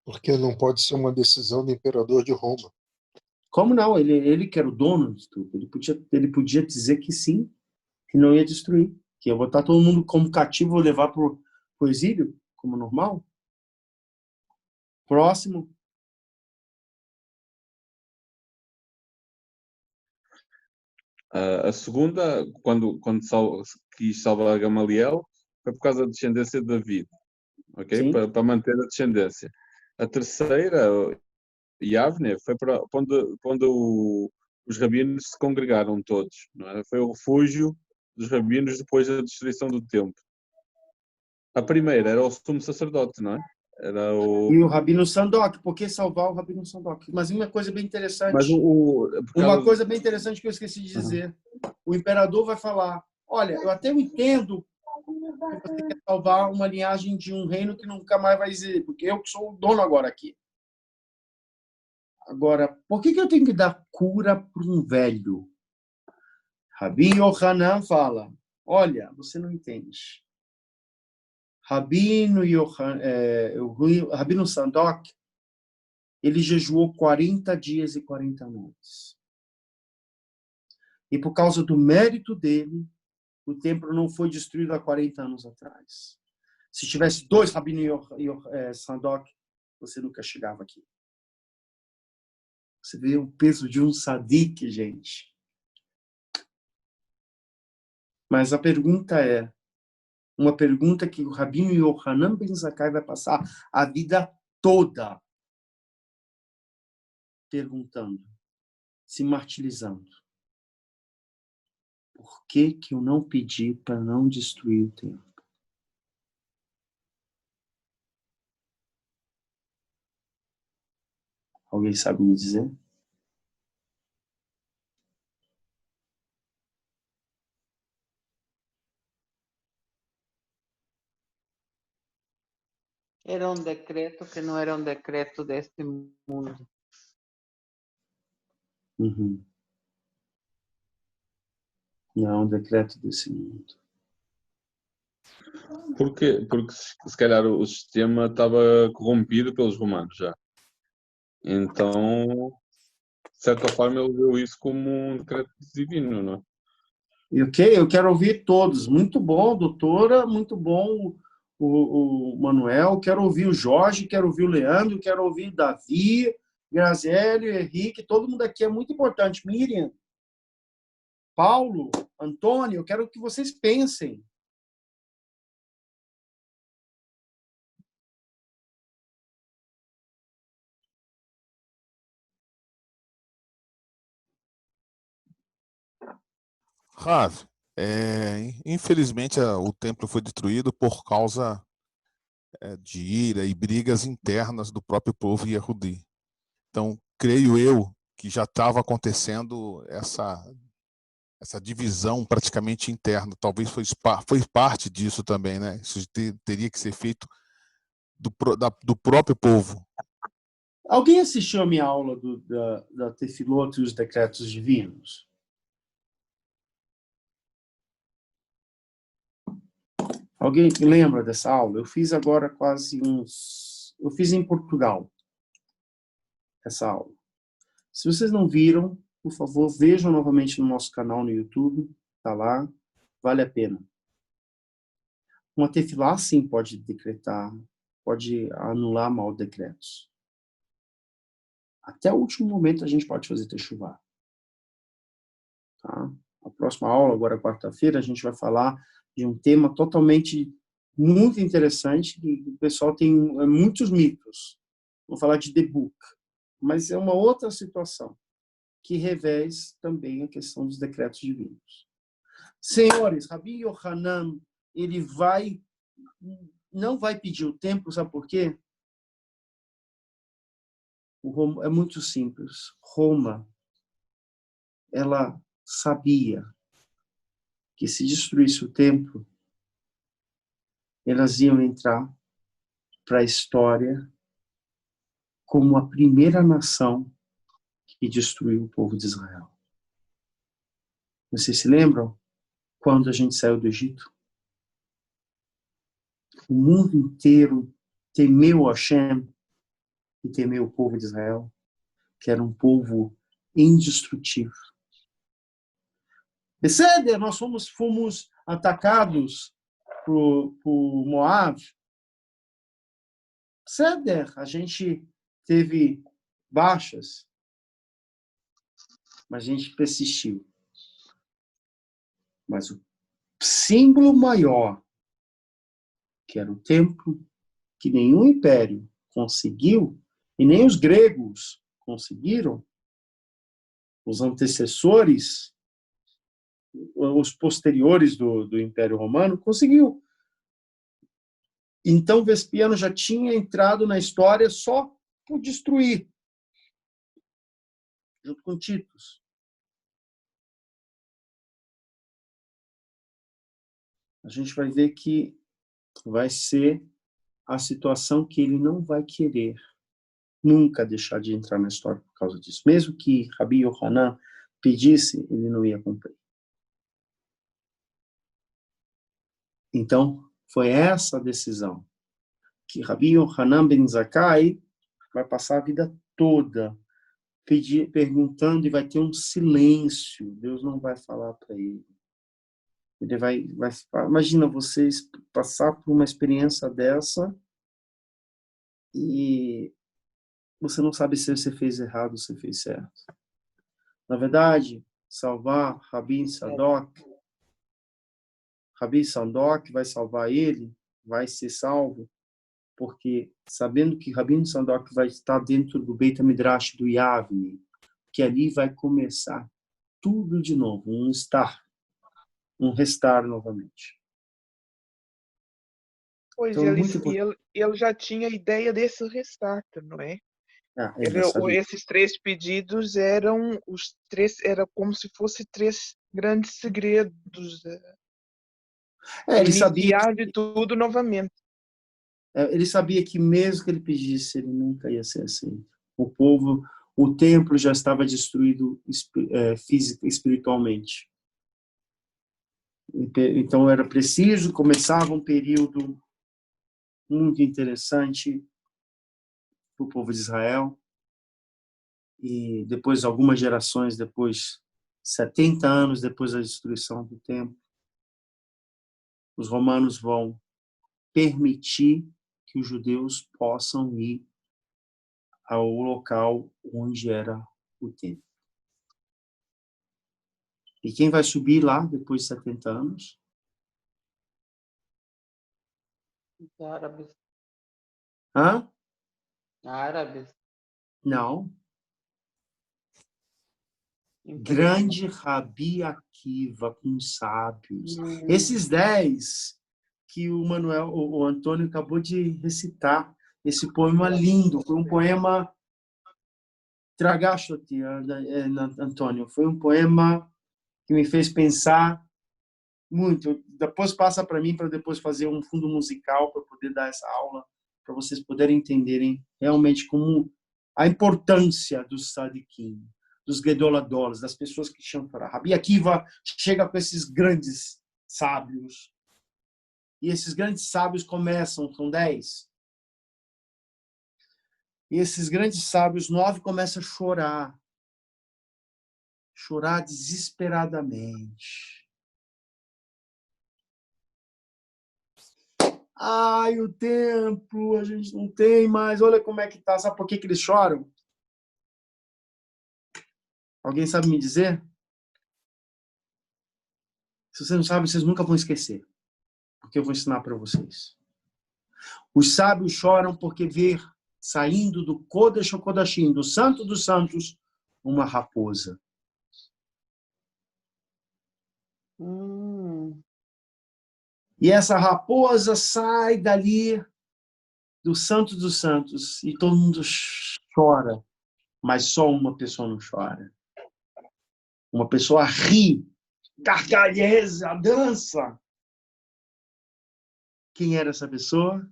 Porque não pode ser uma decisão do imperador de Roma. Como não? Ele que era o dono de tudo. Ele podia dizer que sim, que não ia destruir. Que ia botar todo mundo como cativo e levar para o exílio, como normal. Próximo. A segunda, quando quis salvar Gamaliel, foi por causa da descendência de David, ok? Para manter a descendência. A terceira, Yavne, foi para onde os rabinos se congregaram todos, não é? Foi o refúgio dos rabinos depois da destruição do templo. A primeira era o sumo sacerdote, não é? E o Rabino Sadok, por que salvar o Rabino Sadok? Mas uma coisa bem interessante. Mas uma coisa bem interessante que eu esqueci de dizer. O imperador vai falar, olha, eu até entendo que você quer salvar uma linhagem de um reino que nunca mais vai existir, porque eu que sou o dono agora aqui. Agora, por que eu tenho que dar cura para um velho? Rabi Yohanan fala, olha, você não entende. Rabino Sadok, ele jejuou 40 dias e 40 noites. E por causa do mérito dele, o templo não foi destruído há 40 anos atrás. Se tivesse 2 Rabino Sadok, você nunca chegava aqui. Você vê o peso de um sadik, gente. Mas a pergunta é, uma pergunta que o Rabino Yohanan ben Zakkai vai passar a vida toda perguntando, se martirizando. Por que eu não pedi para não destruir o templo? Alguém sabe me dizer? Era um decreto que não era um decreto deste mundo. Uhum. Não é um decreto desse mundo. Porque se calhar o sistema estava corrompido pelos romanos já. Então, de certa forma, ele viu isso como um decreto divino, não é? E ok, eu quero ouvir todos. Muito bom, doutora, muito bom o Manuel, quero ouvir o Jorge, quero ouvir o Leandro, quero ouvir o Davi, Graziele, Henrique, todo mundo aqui é muito importante. Miriam, Paulo, Antônio, eu quero que vocês pensem. Rav, infelizmente o templo foi destruído por causa de ira e brigas internas do próprio povo Yehudi. Então, creio eu que já estava acontecendo essa divisão praticamente interna. Talvez foi parte disso também, né? Isso teria que ser feito do próprio povo. Alguém assistiu a minha aula da Tefilot e os decretos divinos? Alguém que lembra dessa aula? Eu fiz agora eu fiz em Portugal essa aula. Se vocês não viram, por favor, vejam novamente no nosso canal no YouTube. Tá lá. Vale a pena. Uma tefilá, sim, pode decretar, pode anular mal decretos. Até o último momento a gente pode fazer techuvá. Tá? A próxima aula, agora quarta-feira, a gente vai falar de um tema totalmente muito interessante, que o pessoal tem muitos mitos. Vou falar de The Book, mas é uma outra situação que revés também a questão dos decretos divinos. Senhores, Rabi Yohanan, ele não vai pedir o templo, sabe por quê? É muito simples. Roma, ela sabia que se destruísse o templo, elas iam entrar para a história como a primeira nação que destruiu o povo de Israel. Vocês se lembram quando a gente saiu do Egito? O mundo inteiro temeu Hashem e temeu o povo de Israel, que era um povo indestrutível. Percebe? Nós fomos atacados por Moab. Percebe? A gente teve baixas, mas a gente persistiu. Mas o símbolo maior, que era o templo, que nenhum império conseguiu, e nem os gregos conseguiram, os antecessores, os posteriores do Império Romano, conseguiu. Então, Vespasiano já tinha entrado na história só por destruir, junto com Titus. A gente vai ver que vai ser a situação que ele não vai querer nunca deixar de entrar na história por causa disso. Mesmo que Rabi Yohanan pedisse, ele não ia cumprir. Então, foi essa a decisão que Rabi Yohanan ben Zakkai vai passar a vida toda perguntando, e vai ter um silêncio. Deus não vai falar para ele. Ele vai imagina vocês passar por uma experiência dessa e você não sabe se você fez errado ou se fez certo. Na verdade, salvar Rabi Sadok vai salvar ele, vai ser salvo, porque sabendo que Rabi Sadok vai estar dentro do Beit HaMidrash do Yavne, que ali vai começar tudo de novo, um restar novamente. Pois, Então, ele já tinha a ideia desse restart, não é? Esses 3 pedidos eram era como se fossem 3 grandes segredos. Ele sabia de tudo novamente. Ele sabia que mesmo que ele pedisse, ele nunca ia ser aceito. O templo já estava destruído espiritualmente. Então era preciso, começava um período muito interessante para o povo de Israel. E depois, algumas gerações depois, 70 anos depois da destruição do templo, os romanos vão permitir que os judeus possam ir ao local onde era o templo. E quem vai subir lá depois de 70 anos? Os árabes. Hã? Árabes. Não. Grande Rabi Akiva com sábios. Esses 10 que o Antônio acabou de recitar, esse poema lindo, foi um poema Tragashoti, Antônio, foi um poema que me fez pensar muito. Depois passa para mim, para depois fazer um fundo musical para poder dar essa aula, para vocês poderem entenderem realmente como a importância dos sadiquim, dos gedoladolas, das pessoas que chamam para Rabi Akiva chega com esses grandes sábios. E esses grandes sábios começam, são 10. E esses grandes sábios, 9, começam a chorar. Chorar desesperadamente. Ai, o templo, a gente não tem mais. Olha como é que tá. Sabe por que eles choram? Alguém sabe me dizer? Se você não sabe, vocês nunca vão esquecer. Porque eu vou ensinar para vocês. Os sábios choram porque ver saindo do Kodesh Kodashim, do Santo dos Santos, uma raposa. E essa raposa sai dali do Santo dos Santos e todo mundo chora, mas só uma pessoa não chora. Uma pessoa ri, gargalheza, dança. Quem era essa pessoa?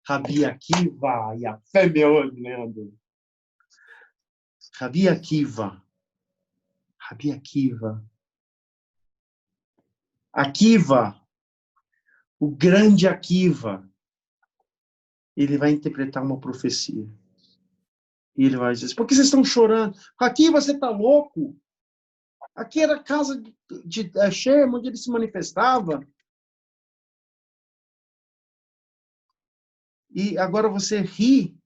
Rabi Akiva. E a fé meu, Leandro. Rabi Akiva. Rabi Akiva. Akiva, o grande Akiva, ele vai interpretar uma profecia. E ele vai dizer, por que vocês estão chorando? Aqui você está louco? Aqui era a casa de Hashem, onde ele se manifestava. E agora você ri.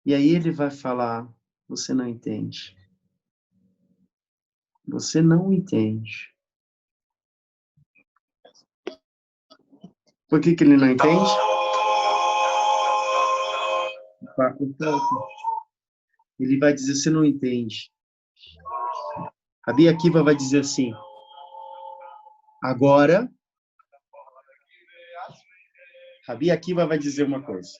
E aí ele vai falar, você não entende. Você não entende. Por que ele não entende? Ele vai dizer, você não entende. Rabi Akiva vai dizer assim, agora, Rabi Akiva vai dizer uma coisa.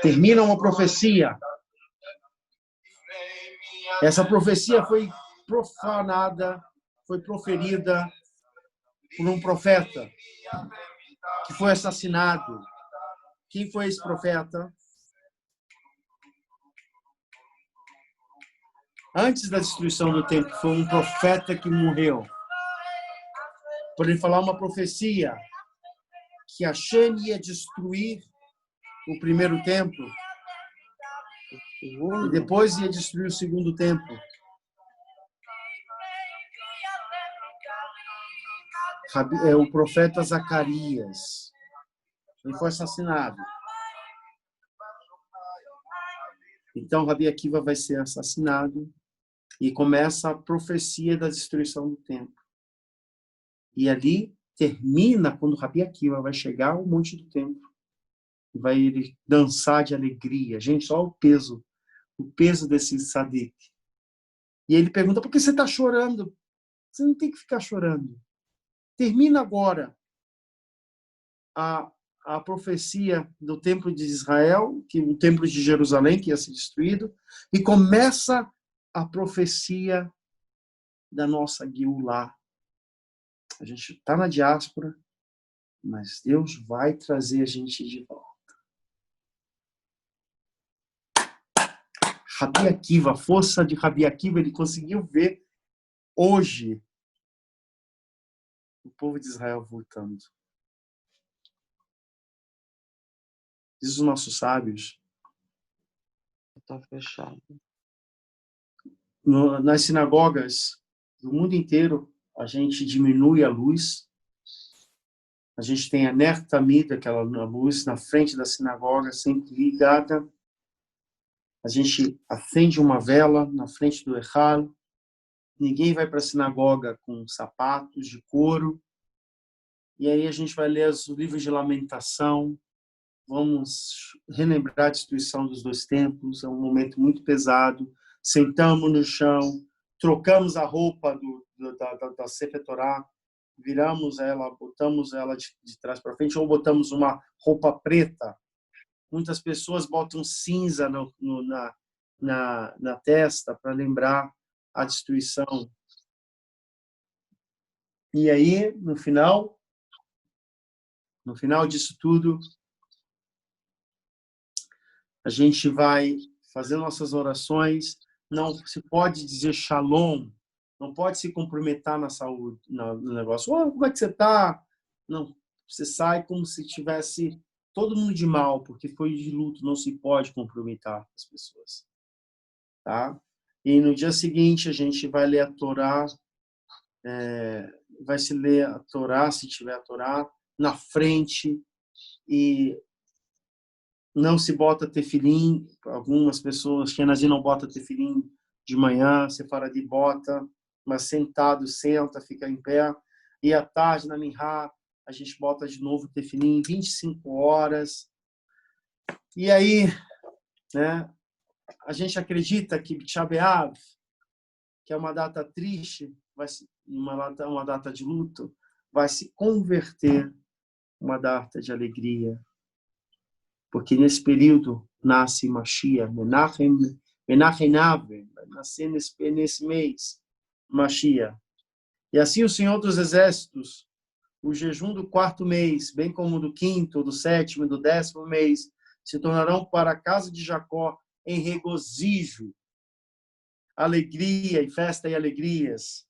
Termina uma profecia. Essa profecia foi profanada, foi proferida por um profeta que foi assassinado. Quem foi esse profeta? Antes da destruição do templo, foi um profeta que morreu. Por ele falar uma profecia que Hashem ia destruir o primeiro templo e depois ia destruir o segundo templo. O profeta Zacarias. Ele foi assassinado. Então, Rabi Akiva vai ser assassinado e começa a profecia da destruição do templo. E ali termina quando Rabi Akiva vai chegar ao monte do templo e vai ele dançar de alegria. Gente, só o peso desse sadik. E ele pergunta, por que você está chorando? Você não tem que ficar chorando. Termina agora a profecia do templo de Israel, que o templo de Jerusalém que ia ser destruído, e começa a profecia da nossa Geulah. A gente está na diáspora, mas Deus vai trazer a gente de volta. Rabi Akiva, a força de Rabi Akiva, ele conseguiu ver hoje o povo de Israel voltando. Diz os nossos sábios. Está fechado. Nas sinagogas do mundo inteiro, a gente diminui a luz. A gente tem a Ner Tamid, aquela luz na frente da sinagoga, sempre ligada. A gente acende uma vela na frente do Echal. Ninguém vai para a sinagoga com sapatos de couro. E aí a gente vai ler os livros de lamentação. Vamos relembrar a destruição dos dois templos. É um momento muito pesado. Sentamos no chão, trocamos a roupa da Sefer Torah, viramos ela, botamos ela de trás para frente, ou botamos uma roupa preta. Muitas pessoas botam cinza na testa para lembrar a destruição. E aí, no final disso tudo, a gente vai fazer nossas orações. Não se pode dizer shalom, não pode se cumprimentar na saúde, no negócio. Oh, como é que você está? Não, você sai como se tivesse todo mundo de mal, porque foi de luto, não se pode cumprimentar as pessoas. Tá? E no dia seguinte a gente vai ler a Torá, vai se ler a Torá, se tiver a Torá, na frente, e não se bota tefilim. Algumas pessoas, Kenazi não bota tefilim de manhã, Sefaradi bota, mas sentado, senta, fica em pé. E à tarde, na Minhá, a gente bota de novo tefilim, 25 horas. E aí, né, a gente acredita que Tisha B'Av, que é uma data triste, uma data de luto, vai se converter uma data de alegria. Porque nesse período nasce Mashiach, Menachem Ave, vai nascer nesse mês, Mashiach. E assim o Senhor dos Exércitos, o jejum do 4º mês, bem como do 5º, do 7º e do 10º mês, se tornarão para a casa de Jacó em regozijo, alegria e festa e alegrias.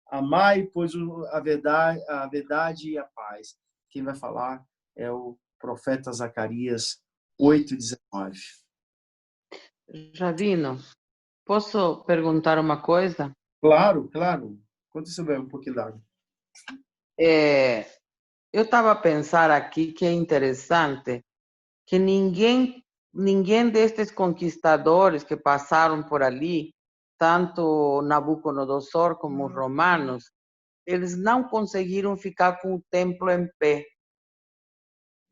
Amai, pois, a verdade e a paz. Quem vai falar é o profeta Zacarias 8:19. Rabino, posso perguntar uma coisa? Claro. Quando você beber um pouquinho d'água. Eu estava a pensar aqui que é interessante que ninguém destes conquistadores que passaram por ali, tanto Nabucodonosor como os romanos, eles não conseguiram ficar com o templo em pé.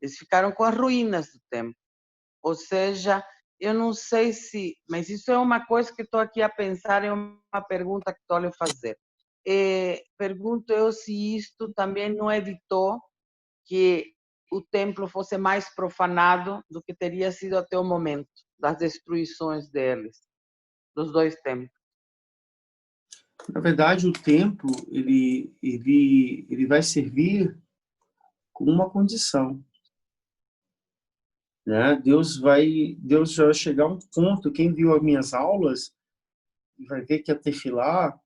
Eles ficaram com as ruínas do templo. Ou seja, eu não sei se... Mas isso é uma coisa que estou aqui a pensar, é uma pergunta que estou a lhe fazer. Pergunto eu se isto também não evitou que o templo fosse mais profanado do que teria sido até o momento das destruições deles, dos dois templos. Na verdade, o templo ele vai servir com uma condição, né? Deus vai chegar a um ponto. Quem viu as minhas aulas vai ver que a Tefilá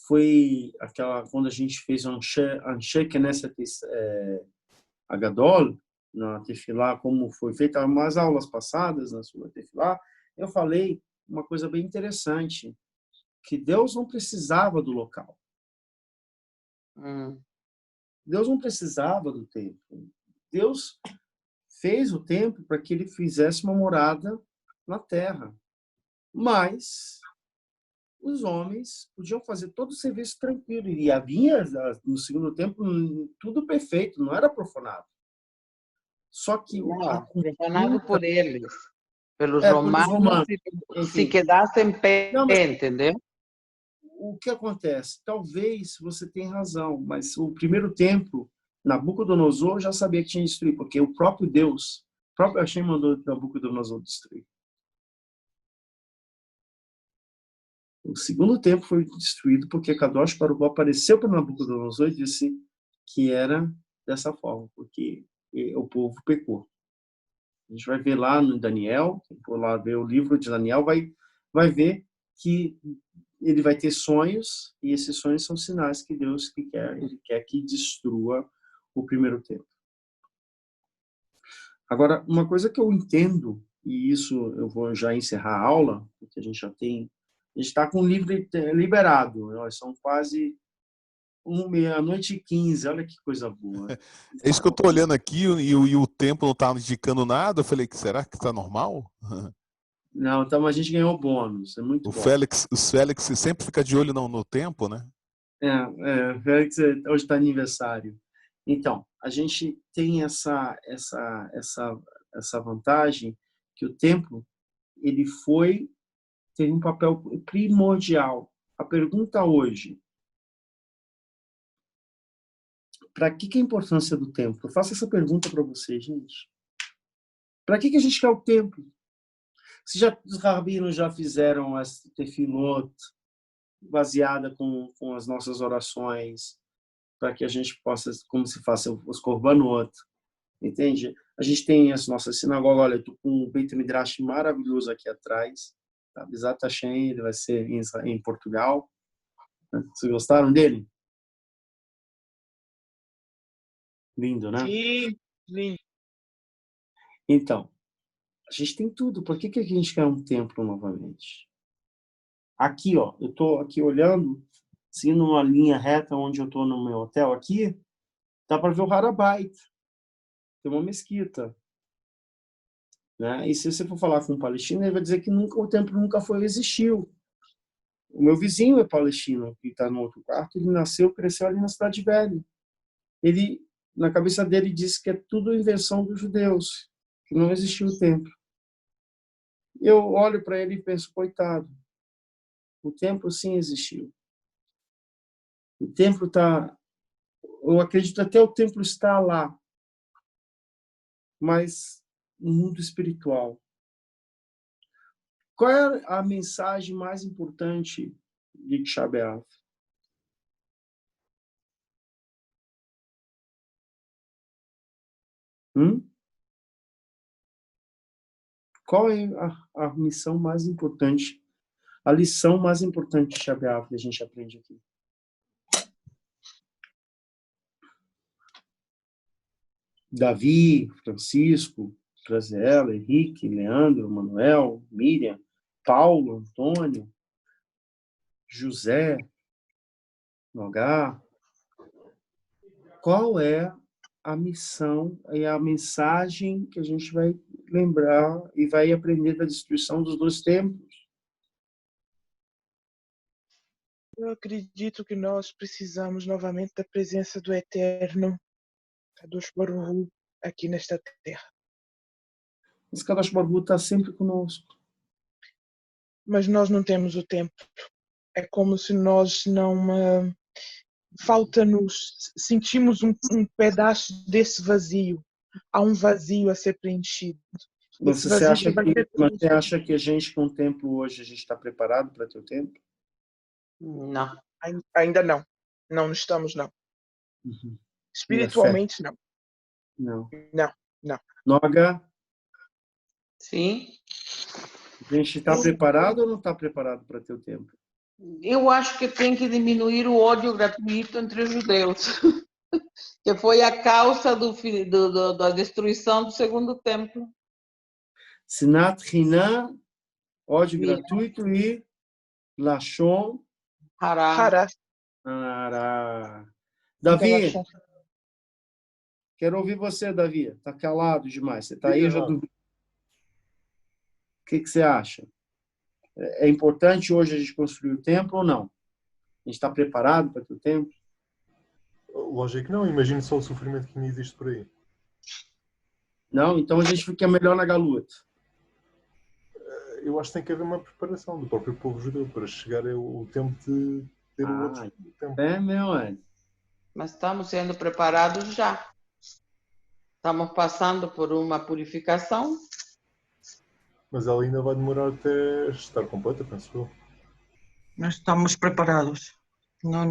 foi aquela quando a gente fez Anshe Knesset Agadol na Tefilá, como foi feita umas aulas passadas na sua Tefilá. Eu falei uma coisa bem interessante, que Deus não precisava do local. Deus não precisava do templo. Deus fez o templo para que ele fizesse uma morada na terra. Mas os homens podiam fazer todo o serviço tranquilo. E havia, no segundo templo, tudo perfeito, não era profanado. Só que... profanado por eles, pelos romanos, se quedassem em pé, entendeu? O que acontece? Talvez você tenha razão, mas o primeiro templo, Nabucodonosor já sabia que tinha destruído, porque o próprio Deus, o próprio Hashem mandou Nabucodonosor destruir. O segundo templo foi destruído porque Kadosh Baruch Hu apareceu para Nabucodonosor e disse que era dessa forma, porque o povo pecou. A gente vai ver lá no Daniel, quem for lá ver o livro de Daniel, vai ver que ele vai ter sonhos, e esses sonhos são sinais que Deus ele quer que destrua o primeiro templo. Agora, uma coisa que eu entendo, e isso eu vou já encerrar a aula, porque a gente está com o livro liberado, são quase 00:15, olha que coisa boa. É isso que eu estou olhando aqui, e o tempo não está indicando nada. Eu falei, será que está normal? Não, então a gente ganhou bônus, é muito bom. O Félix sempre fica de olho no tempo, né? O Félix hoje está aniversário. Então, a gente tem essa vantagem que o templo ele teve um papel primordial. A pergunta hoje, para que a importância do templo? Eu faço essa pergunta para vocês, gente. Para que a gente quer o templo? Se os rabinos já fizeram a tefilot baseada com as nossas orações, para que a gente possa, como se faça os korbanot, entende? A gente tem as nossas sinagogas. Olha, eu estou com um Beit Midrash maravilhoso aqui atrás, tá? Bezat Hashem, ele vai ser em Portugal. Vocês gostaram dele? Lindo, né? Sim, lindo. Então, a gente tem tudo. Por que a gente quer um templo novamente? Aqui, ó, eu estou aqui olhando, seguindo uma linha reta onde eu estou no meu hotel aqui, dá para ver o Harabait. Tem uma mesquita. Né? E se você for falar com um palestino, ele vai dizer que o templo nunca existiu. O meu vizinho é palestino, que está no outro quarto, ele nasceu, cresceu ali na Cidade Velha. Ele, na cabeça dele, disse que é tudo invenção dos judeus, que não existiu o templo. Eu olho para ele e penso, coitado, o templo sim existiu. O templo está... Eu acredito até o templo está lá, mas no mundo espiritual. Qual é a mensagem mais importante de Tisha B'Av? Qual é a missão mais importante, a lição mais importante de Tisha B'Av que a gente aprende aqui? Davi, Francisco, Graziela, Henrique, Leandro, Manuel, Miriam, Paulo, Antônio, José, Nogar. Qual é a missão e a mensagem que a gente vai lembrar e vai aprender da destruição dos 2 templos? Eu acredito que nós precisamos novamente da presença do Eterno, Kadosh Baruch Hu, aqui nesta terra. Esse Kadosh Baruch Hu está sempre conosco. Mas nós não temos o templo. É como se nós não... falta-nos, sentimos um pedaço desse vazio. Há um vazio a ser preenchido. Você acha que a gente, com o templo hoje, a gente está preparado para ter o templo? Não. Ainda não. Não estamos, não. Uhum. Espiritualmente, não. Não. Noga? Sim. A gente está preparado ou não está preparado para ter o templo? Eu acho que tem que diminuir o ódio gratuito entre os judeus, que foi a causa da destruição do 2º templo. Sinat Hinah, ódio gratuito e Lashon Hará. Davi, quero ouvir você, Davi. Está calado demais. Você está aí, eu já duvido. O que você acha? É importante hoje a gente construir o templo ou não? A gente está preparado para ter o templo? Lógico que não. Imagine só o sofrimento que ainda existe por aí. Não? Então a gente fica melhor na galuta. Eu acho que tem que haver uma preparação do próprio povo judeu para chegar ao tempo de ter o outro tempo. Mas estamos sendo preparados já. Estamos passando por uma purificação. Mas ela ainda vai demorar até estar completa, penso eu. Nós estamos preparados. Não.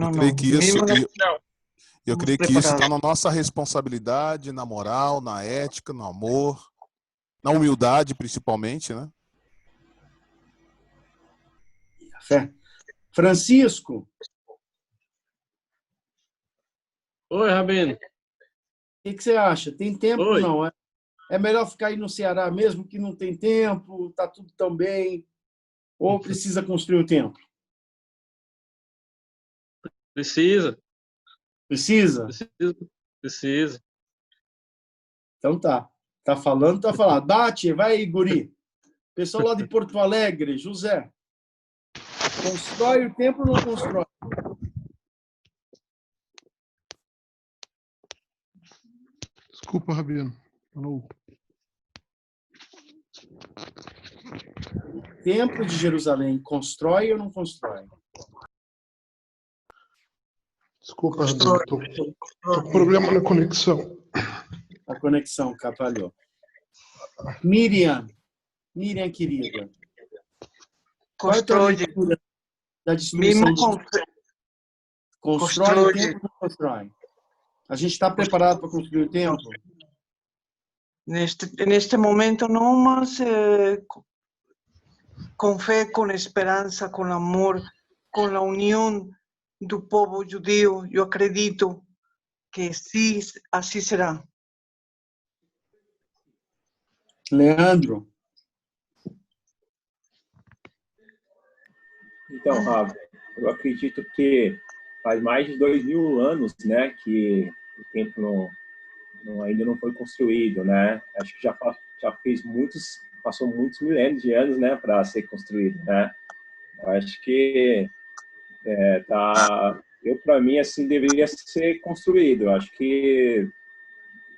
Eu creio que isso está na nossa responsabilidade, na moral, na ética, no amor, na humildade, principalmente, né? Fé. Francisco. Oi, Rabino. O que você acha? Tem tempo ou não? É melhor ficar aí no Ceará mesmo, que não tem tempo, está tudo tão bem? Ou precisa construir o templo? Precisa. Precisa? Então tá. Tá falando, tá falando. Bate, vai aí, guri. Pessoal lá de Porto Alegre, José. Constrói o templo ou não constrói? Desculpa, Rabino. Templo de Jerusalém, constrói ou não constrói? Desculpa, Rabino, tô com problema na conexão. A conexão atrapalhou. Miriam, querida. Qual é a tua leitura da destruição de... Constrói o templo ou não constrói? A gente está preparado para construir o templo? Neste momento não, mas com fé, com esperança, com amor, com a união do povo judeu, eu acredito que sim, assim será. Leandro? Então, Rafa, eu acredito que faz mais de 2000 anos, né, que o templo ainda não foi construído, né? Acho que já passou muitos milênios de anos, né, para ser construído, né? Acho que para mim assim deveria ser construído. Acho que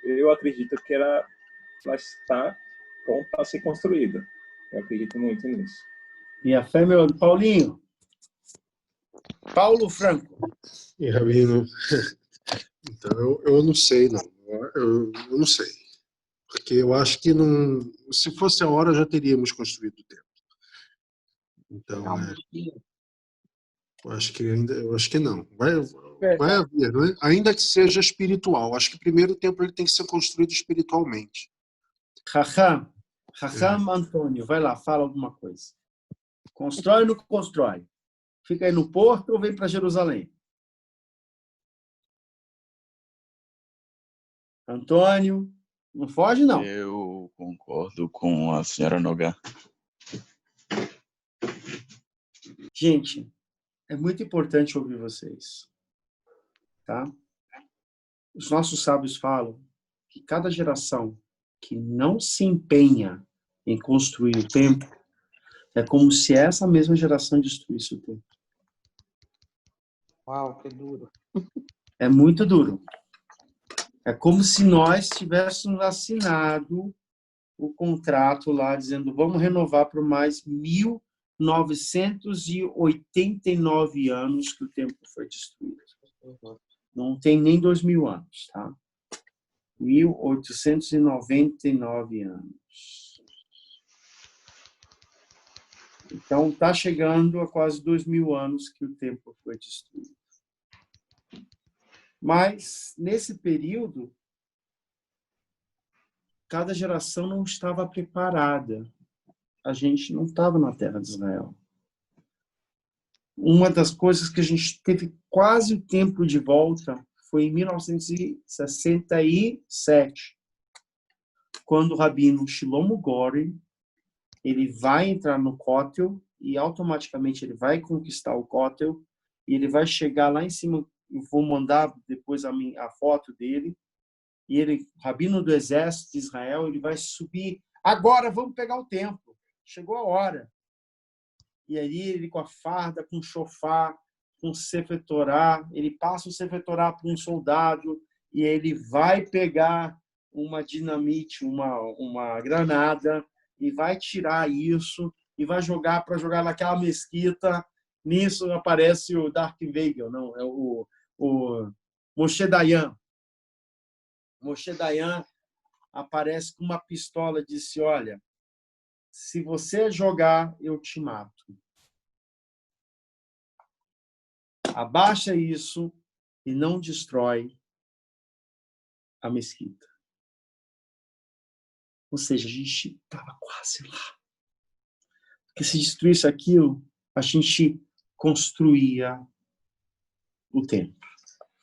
eu acredito que vai estar pronto para ser construído. Eu acredito muito nisso. E a fé, meu Paulinho? Paulo Franco. E Rabino, então eu não sei, não. Eu não sei. Porque eu acho que não, se fosse a hora já teríamos construído o templo. Então, eu acho que não. Vai haver, né? Ainda que seja espiritual. Acho que primeiro o templo ele tem que ser construído espiritualmente. Raham Antônio, vai lá, fala alguma coisa. Constrói ou não constrói? Fica aí no Porto ou vem para Jerusalém? Antônio, não foge, não. Eu concordo com a senhora Nogar. Gente, é muito importante ouvir vocês. Tá? Os nossos sábios falam que cada geração que não se empenha em construir o templo é como se essa mesma geração destruísse o templo. Uau, que duro. É muito duro. É como se nós tivéssemos assinado o contrato lá, dizendo vamos renovar por mais 1989 anos que o templo foi destruído. Não tem nem 2000 anos, tá? 1899 anos. Então, está chegando a quase 2000 anos que o templo foi destruído. Mas, nesse período, cada geração não estava preparada. A gente não estava na terra de Israel. Uma das coisas que a gente teve quase o tempo de volta foi em 1967, quando o rabino Shlomo Goren ele vai entrar no Kotel e automaticamente ele vai conquistar o Kotel e ele vai chegar lá em cima. Eu vou mandar depois a foto dele. E ele, rabino do exército de Israel, ele vai subir. Agora vamos pegar o templo. Chegou a hora. E aí ele com a farda, com o shofar, com o Sefer Torá, ele passa o Sefer Torá para um soldado e ele vai pegar uma dinamite, uma granada e vai tirar isso e vai jogar naquela mesquita. Nisso aparece o Darth Vader, não, é o Moshe Dayan. Moshe Dayan aparece com uma pistola e disse, olha, se você jogar, eu te mato. Abaixa isso e não destrói a mesquita. Ou seja, a gente estava quase lá. Porque se destruísse aquilo, a gente construía o templo.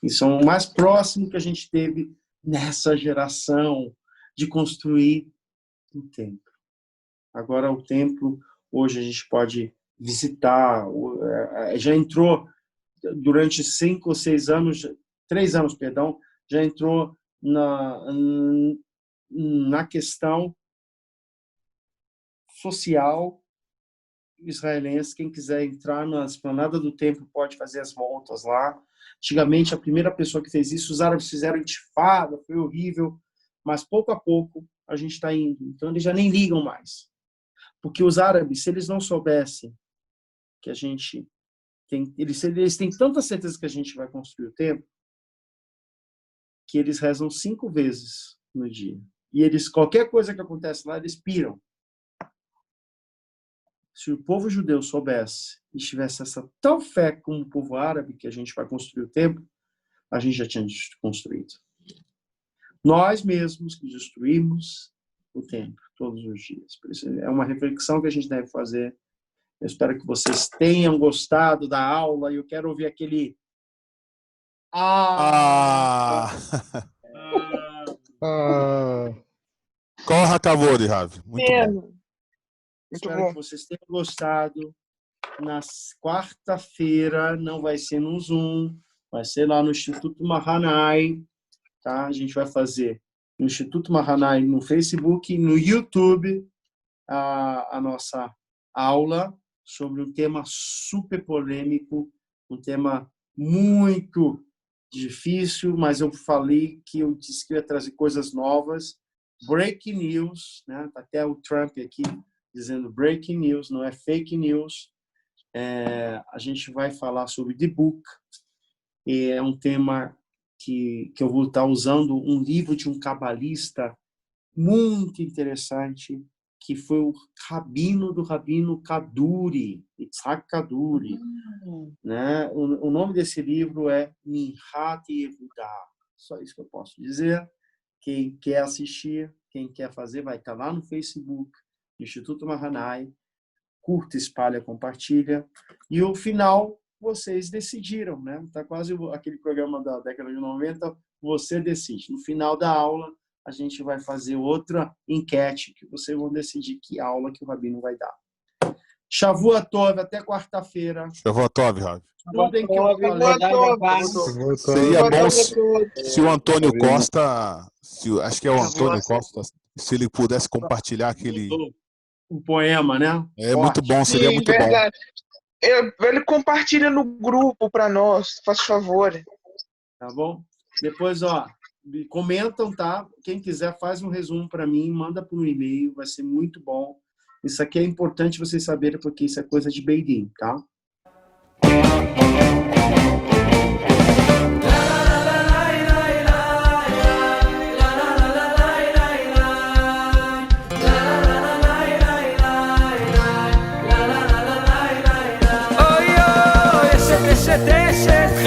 Isso é o mais próximo que a gente teve nessa geração de construir o templo. Agora o templo, hoje a gente pode visitar, já entrou durante 5 ou 6 anos, 3 anos, perdão, já entrou na questão social israelense. Quem quiser entrar na esplanada do templo pode fazer as voltas lá. Antigamente, a primeira pessoa que fez isso, os árabes fizeram intifada, foi horrível, mas pouco a pouco a gente está indo. Então, eles já nem ligam mais. Porque os árabes, se eles não soubessem que a gente Eles têm tanta certeza que a gente vai construir o templo que eles rezam 5 vezes no dia. E qualquer coisa que acontece lá, eles piram. Se o povo judeu soubesse e tivesse essa tal fé como o povo árabe que a gente vai construir o templo, a gente já tinha construído. Nós mesmos que destruímos o templo todos os dias. Por isso, é uma reflexão que a gente deve fazer. Eu espero que vocês tenham gostado da aula e eu quero ouvir aquele Corra, Cavori, Ravi. Muito bom. Espero que vocês tenham gostado. Na quarta-feira, não vai ser no Zoom, vai ser lá no Instituto Mahanai. Tá? A gente vai fazer no Instituto Mahanai, no Facebook e no YouTube a nossa aula sobre um tema super polêmico, um tema muito difícil, mas eu falei que eu disse que eu ia trazer coisas novas. Breaking news, né? Até o Trump aqui dizendo breaking news, não é fake news. A gente vai falar sobre The Book. E é um tema que eu vou estar usando um livro de um cabalista muito interessante, que foi o rabino do rabino Kaduri, Yitzhak Kaduri. Né? O nome desse livro é Minhat Yehuda. Só isso que eu posso dizer. Quem quer assistir, quem quer fazer, vai estar lá no Facebook, Instituto Mahanai. Curta, espalha, compartilha. E o final, vocês decidiram, né? Tá quase aquele programa da década de 90, você decide. No final da aula, a gente vai fazer outra enquete, que vocês vão decidir que aula que o rabino vai dar. Shavua Tov, até quarta-feira. Shavua Tov, Ravi. Tudo bem que eu falei. Seria bom se o Antônio Costa, acho que é o Antônio Costa, se ele pudesse compartilhar aquele... Um poema, né? É muito bom, seria muito verdade. Bom. Ele compartilha no grupo para nós, faz favor. Tá bom? Depois, comentam, tá? Quem quiser faz um resumo para mim, manda por um e-mail, vai ser muito bom. Isso aqui é importante vocês saberem, porque isso é coisa de Beidim, tá? Deshet